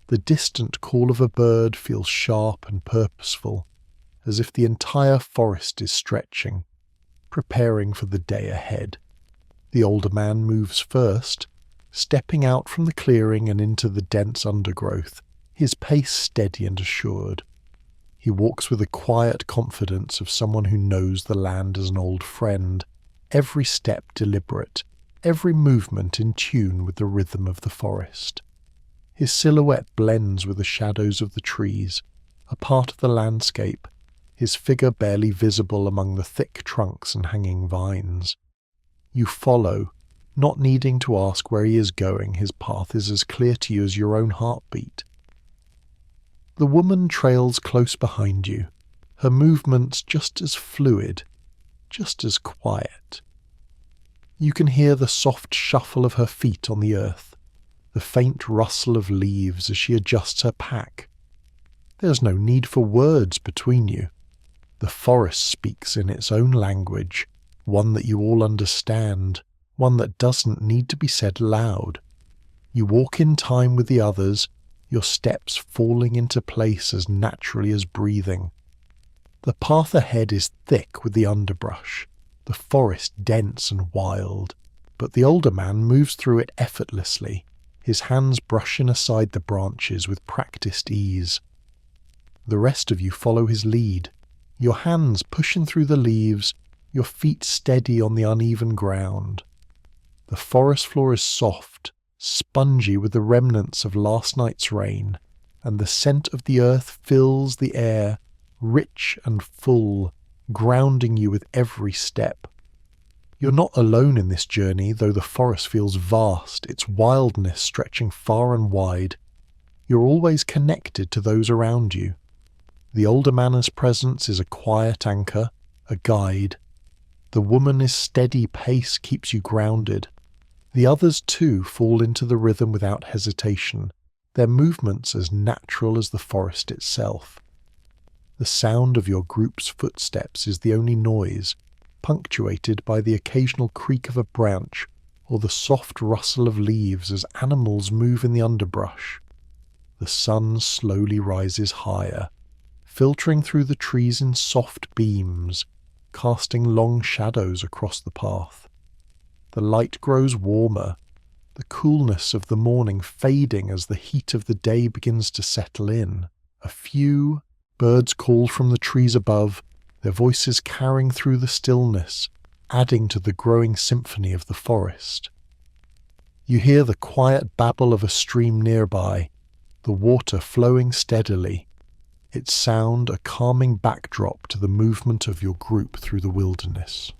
the distant call of a bird feels sharp and purposeful, as if the entire forest is stretching, preparing for the day ahead. The older man moves first, stepping out from the clearing and into the dense undergrowth, his pace steady and assured. He walks with the quiet confidence of someone who knows the land as an old friend, every step deliberate, every movement in tune with the rhythm of the forest. His silhouette blends with the shadows of the trees, a part of the landscape, his figure barely visible among the thick trunks and hanging vines. You follow, not needing to ask where he is going. His path is as clear to you as your own heartbeat. The woman trails close behind you, her movements just as fluid, just as quiet. You can hear the soft shuffle of her feet on the earth, the faint rustle of leaves as she adjusts her pack. There's no need for words between you. The forest speaks in its own language, one that you all understand, one that doesn't need to be said loud. You walk in time with the others, your steps falling into place as naturally as breathing. The path ahead is thick with the underbrush, the forest dense and wild, but the older man moves through it effortlessly, his hands brushing aside the branches with practiced ease. The rest of you follow his lead, your hands pushing through the leaves, your feet steady on the uneven ground. The forest floor is soft, spongy with the remnants of last night's rain, and the scent of the earth fills the air, rich and full, grounding you with every step. You're not alone in this journey, though the forest feels vast, its wildness stretching far and wide. You're always connected to those around you. The older man's presence is a quiet anchor, a guide. The woman's steady pace keeps you grounded. The others too fall into the rhythm without hesitation, their movements as natural as the forest itself. The sound of your group's footsteps is the only noise, punctuated by the occasional creak of a branch or the soft rustle of leaves as animals move in the underbrush. The sun slowly rises higher, filtering through the trees in soft beams, casting long shadows across the path. The light grows warmer, the coolness of the morning fading as the heat of the day begins to settle in. A few birds call from the trees above, their voices carrying through the stillness, adding to the growing symphony of the forest. You hear the quiet babble of a stream nearby, the water flowing steadily, its sound a calming backdrop to the movement of your group through the wilderness.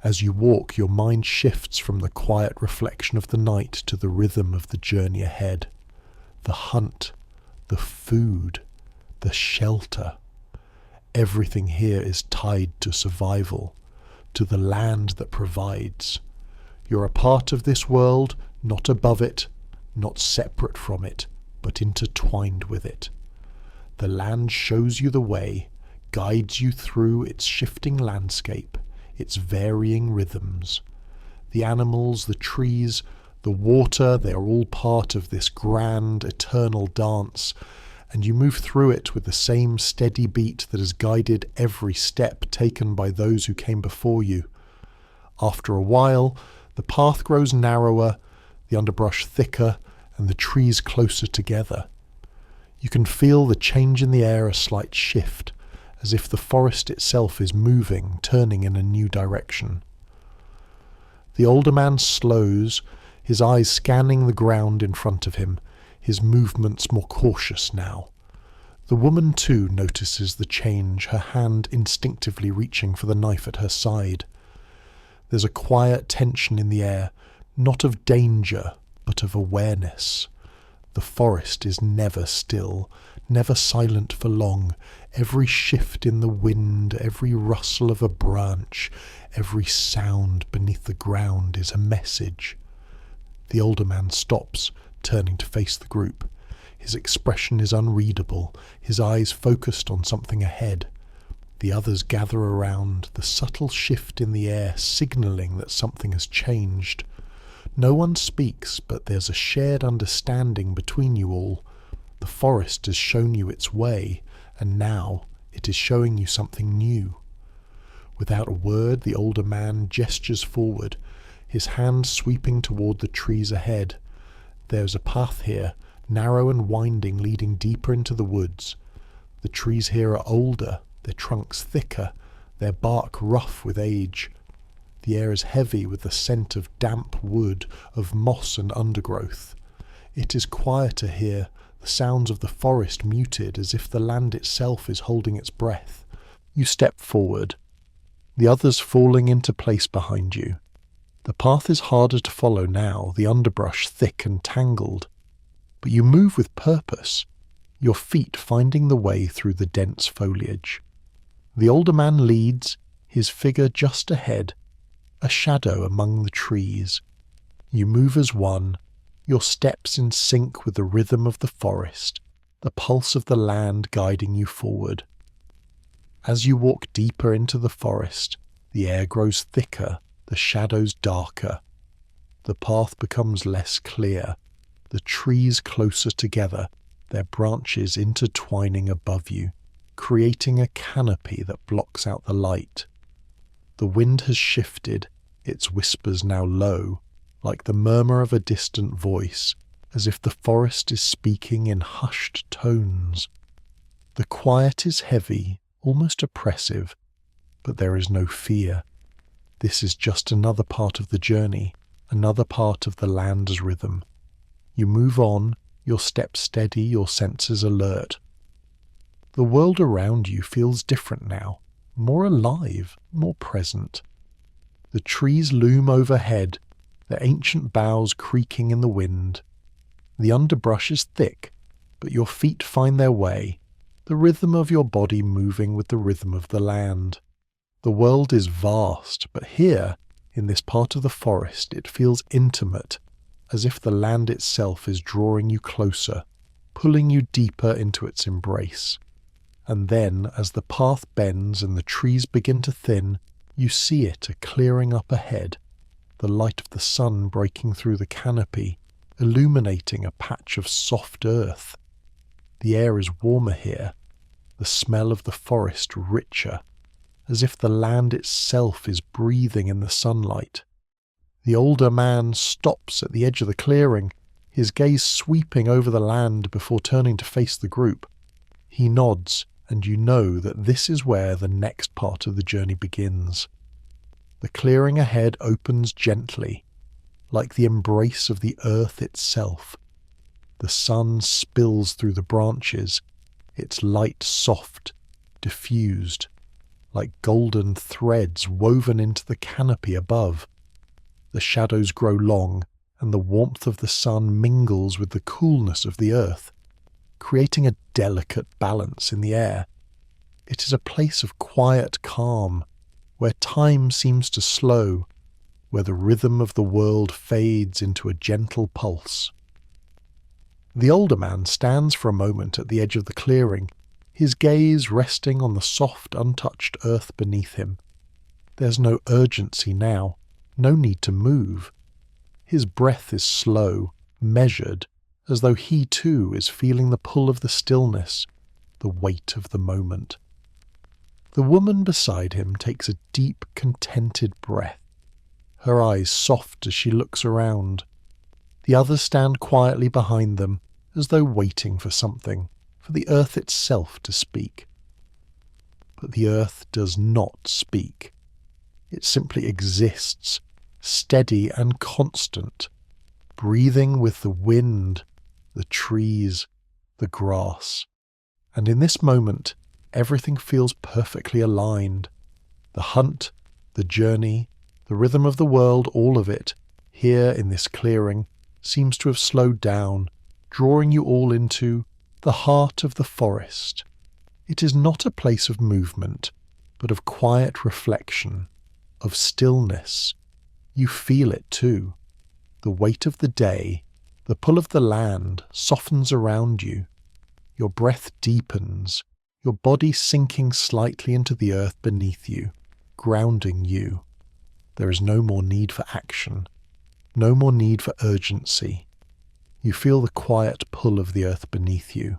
As you walk, your mind shifts from the quiet reflection of the night to the rhythm of the journey ahead. The hunt, the food, the shelter. Everything here is tied to survival, to the land that provides. You're a part of this world, not above it, not separate from it, but intertwined with it. The land shows you the way, guides you through its shifting landscape, its varying rhythms. The animals, the trees, the water, they are all part of this grand, eternal dance, and you move through it with the same steady beat that has guided every step taken by those who came before you. After a while, the path grows narrower, the underbrush thicker, and the trees closer together. You can feel the change in the air, a slight shift, as if the forest itself is moving, turning in a new direction. The older man slows, his eyes scanning the ground in front of him, his movements more cautious now. The woman too notices the change, her hand instinctively reaching for the knife at her side. There's a quiet tension in the air, not of danger, but of awareness. The forest is never still, never silent for long. Every shift in the wind, every rustle of a branch, every sound beneath the ground is a message. The older man stops, turning to face the group. His expression is unreadable, his eyes focused on something ahead. The others gather around, the subtle shift in the air signalling that something has changed. No one speaks, but there's a shared understanding between you all. The forest has shown you its way, and now it is showing you something new. Without a word, the older man gestures forward, his hand sweeping toward the trees ahead. There's a path here, narrow and winding, leading deeper into the woods. The trees here are older, their trunks thicker, their bark rough with age. The air is heavy with the scent of damp wood, of moss and undergrowth. It is quieter here, the sounds of the forest muted, as if the land itself is holding its breath. You step forward, the others falling into place behind you. The path is harder to follow now, the underbrush thick and tangled. But you move with purpose, your feet finding the way through the dense foliage. The older man leads, his figure just ahead, a shadow among the trees. You move as one, your steps in sync with the rhythm of the forest, the pulse of the land guiding you forward. As you walk deeper into the forest, the air grows thicker, the shadows darker. The path becomes less clear, the trees closer together, their branches intertwining above you, creating a canopy that blocks out the light. The wind has shifted, its whispers now low, like the murmur of a distant voice, as if the forest is speaking in hushed tones. The quiet is heavy, almost oppressive, but there is no fear. This is just another part of the journey, another part of the land's rhythm. You move on, your steps steady, your senses alert. The world around you feels different now, more alive, more present. The trees loom overhead, their ancient boughs creaking in the wind. The underbrush is thick, but your feet find their way, the rhythm of your body moving with the rhythm of the land. The world is vast, but here, in this part of the forest, it feels intimate, as if the land itself is drawing you closer, pulling you deeper into its embrace. And then, as the path bends and the trees begin to thin, you see it a clearing up ahead, the light of the sun breaking through the canopy, illuminating a patch of soft earth. The air is warmer here, the smell of the forest richer, as if the land itself is breathing in the sunlight. The older man stops at the edge of the clearing, his gaze sweeping over the land before turning to face the group. He nods, and you know that this is where the next part of the journey begins. The clearing ahead opens gently, like the embrace of the earth itself. The sun spills through the branches, its light soft, diffused, like golden threads woven into the canopy above. The shadows grow long, and the warmth of the sun mingles with the coolness of the earth, creating a delicate balance in the air. It is a place of quiet calm, where time seems to slow, where the rhythm of the world fades into a gentle pulse. The older man stands for a moment at the edge of the clearing, his gaze resting on the soft, untouched earth beneath him. There's no urgency now, no need to move. His breath is slow, measured, as though he too is feeling the pull of the stillness, the weight of the moment. The woman beside him takes a deep, contented breath, her eyes soft as she looks around. The others stand quietly behind them, as though waiting for something, for the earth itself to speak. But the earth does not speak. It simply exists, steady and constant, breathing with the wind, the trees, the grass, And in this moment, everything feels perfectly aligned. The hunt, the journey, the rhythm of the world, all of it, here in this clearing, seems to have slowed down, drawing you all into the heart of the forest. It is not a place of movement, but of quiet reflection, of stillness. You feel it too. The weight of the day, the pull of the land, softens around you. Your breath deepens, your body sinking slightly into the earth beneath you, grounding you. There is no more need for action, no more need for urgency. You feel the quiet pull of the earth beneath you,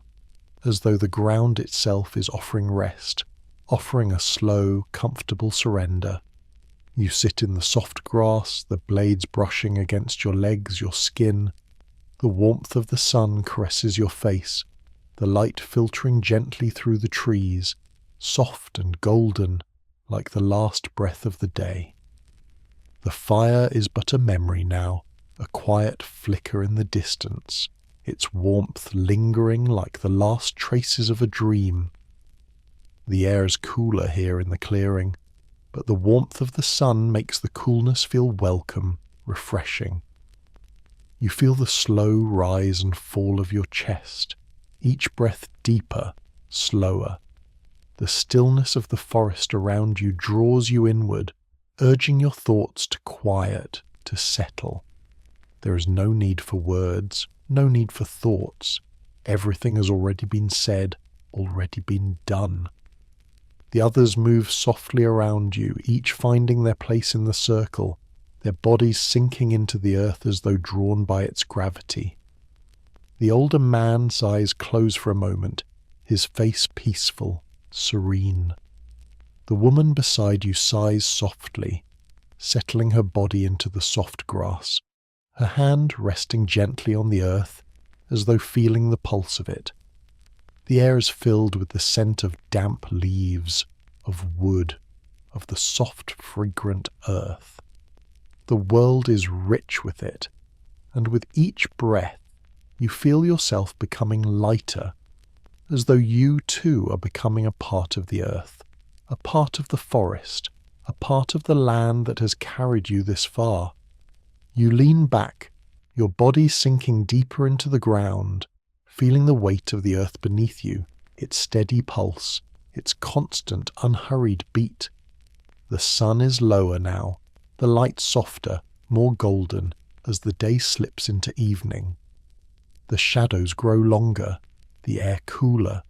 as though the ground itself is offering rest, offering a slow, comfortable surrender. You sit in the soft grass, the blades brushing against your legs, your skin. The warmth of the sun caresses your face, the light filtering gently through the trees, soft and golden, like the last breath of the day. The fire is but a memory now, a quiet flicker in the distance, its warmth lingering like the last traces of a dream. The air is cooler here in the clearing, but the warmth of the sun makes the coolness feel welcome, refreshing. You feel the slow rise and fall of your chest, each breath deeper, slower. The stillness of the forest around you draws you inward, urging your thoughts to quiet, to settle. There is no need for words, no need for thoughts. Everything has already been said, already been done. The others move softly around you, each finding their place in the circle, their bodies sinking into the earth as though drawn by its gravity. The older man's eyes close for a moment, his face peaceful, serene. The woman beside you sighs softly, settling her body into the soft grass, her hand resting gently on the earth, as though feeling the pulse of it. The air is filled with the scent of damp leaves, of wood, of the soft, fragrant earth. The world is rich with it, and with each breath you feel yourself becoming lighter, as though you too are becoming a part of the earth, a part of the forest, a part of the land that has carried you this far. You lean back, your body sinking deeper into the ground, feeling the weight of the earth beneath you, its steady pulse, its constant, unhurried beat. The sun is lower now, the light softer, more golden, as the day slips into evening. The shadows grow longer, the air cooler.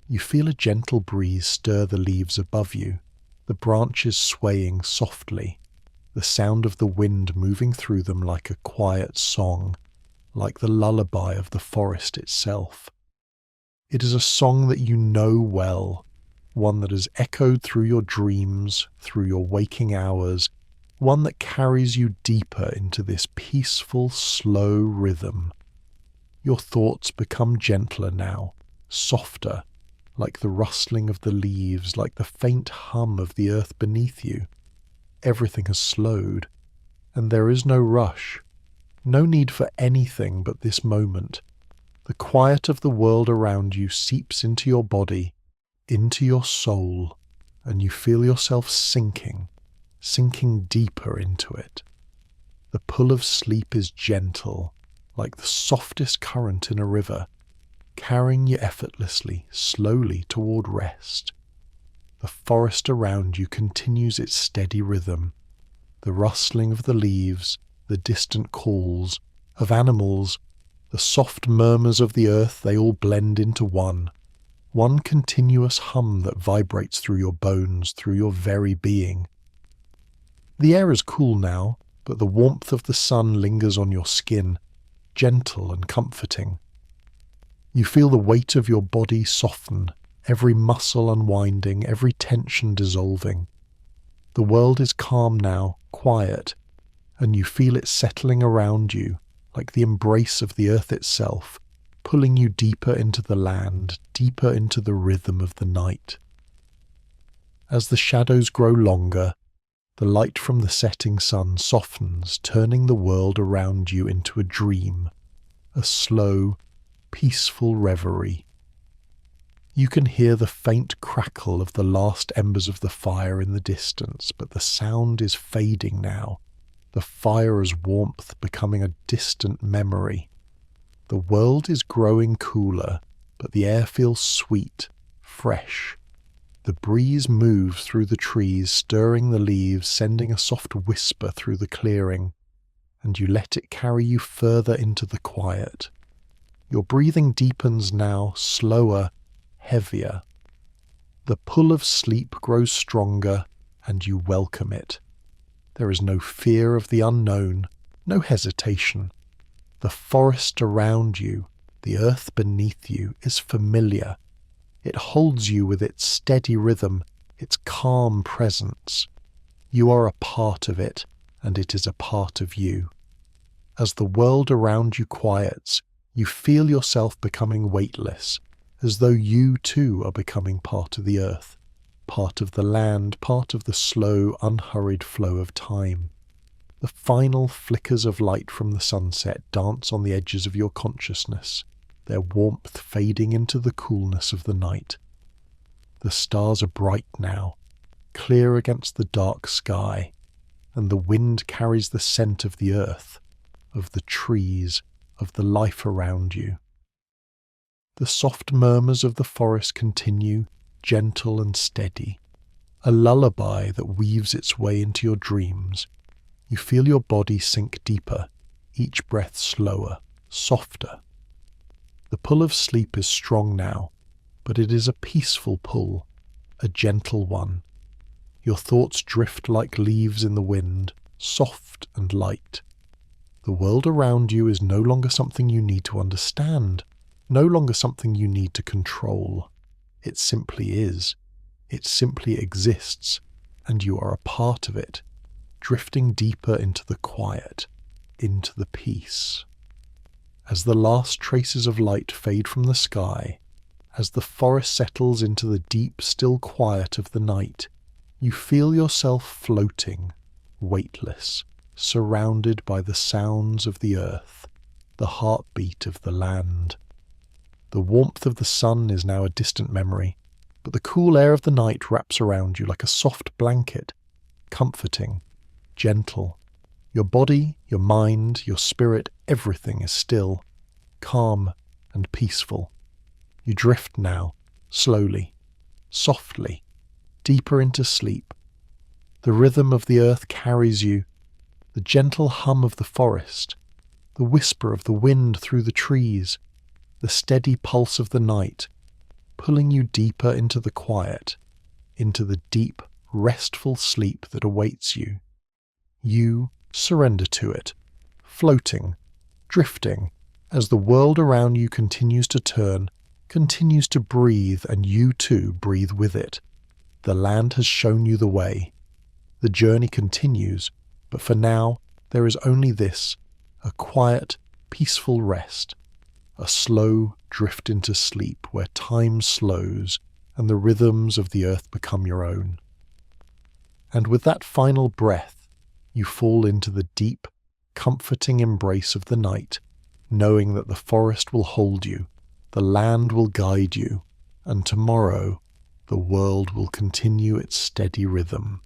You feel a gentle breeze stir the leaves above you, the branches swaying softly, the sound of the wind moving through them like a quiet song, like the lullaby of the forest itself. It is a song that you know well, one that has echoed through your dreams, through your waking hours, one that carries you deeper into this peaceful, slow rhythm. Your thoughts become gentler now, softer, like the rustling of the leaves, like the faint hum of the earth beneath you. Everything has slowed, and there is no rush. No need for anything but this moment. The quiet of the world around you seeps into your body, into your soul, and you feel yourself sinking deeper into it. The pull of sleep is gentle, like the softest current in a river, carrying you effortlessly, slowly toward rest. The forest around you continues its steady rhythm, the rustling of the leaves, the distant calls of animals, the soft murmurs of the earth, they all blend into one continuous hum that vibrates through your bones, through your very being. The air is cool now, but the warmth of the sun lingers on your skin, gentle and comforting. You feel the weight of your body soften, every muscle unwinding, every tension dissolving. The world is calm now, quiet, and you feel it settling around you, like the embrace of the earth itself, pulling you deeper into the land, deeper into the rhythm of the night. As the shadows grow longer, the light from the setting sun softens, turning the world around you into a dream, a slow, peaceful reverie. You can hear the faint crackle of the last embers of the fire in the distance, but the sound is fading now, the fire's warmth becoming a distant memory. The world is growing cooler, but the air feels sweet, fresh. The breeze moves through the trees, stirring the leaves, sending a soft whisper through the clearing, and you let it carry you further into the quiet. Your breathing deepens now, slower, heavier. The pull of sleep grows stronger, and you welcome it. There is no fear of the unknown, no hesitation. The forest around you, the earth beneath you, is familiar. It holds you with its steady rhythm, its calm presence. You are a part of it, and it is a part of you. As the world around you quiets, you feel yourself becoming weightless, as though you too are becoming part of the earth, part of the land, part of the slow, unhurried flow of time. The final flickers of light from the sunset dance on the edges of your consciousness, their warmth fading into the coolness of the night. The stars are bright now, clear against the dark sky, and the wind carries the scent of the earth, of the trees, of the life around you. The soft murmurs of the forest continue, gentle and steady, a lullaby that weaves its way into your dreams. You feel your body sink deeper, each breath slower, softer. The pull of sleep is strong now, but it is a peaceful pull, a gentle one. Your thoughts drift like leaves in the wind, soft and light. The world around you is no longer something you need to understand, no longer something you need to control. It simply is. It simply exists, and you are a part of it, drifting deeper into the quiet, into the peace. As the last traces of light fade from the sky, as the forest settles into the deep, still quiet of the night, you feel yourself floating, weightless, surrounded by the sounds of the earth, the heartbeat of the land. The warmth of the sun is now a distant memory, but the cool air of the night wraps around you like a soft blanket, comforting, gentle. Your body, your mind, your spirit, everything is still, calm and peaceful. You drift now, slowly, softly, deeper into sleep. The rhythm of the earth carries you, the gentle hum of the forest, the whisper of the wind through the trees, the steady pulse of the night, pulling you deeper into the quiet, into the deep, restful sleep that awaits you. You surrender to it, floating, drifting, as the world around you continues to turn, continues to breathe, and you too breathe with it. The land has shown you the way. The journey continues, but for now there is only this, a quiet, peaceful rest, a slow drift into sleep where time slows and the rhythms of the earth become your own. And with that final breath, you fall into the deep, comforting embrace of the night, knowing that the forest will hold you, the land will guide you, and tomorrow the world will continue its steady rhythm.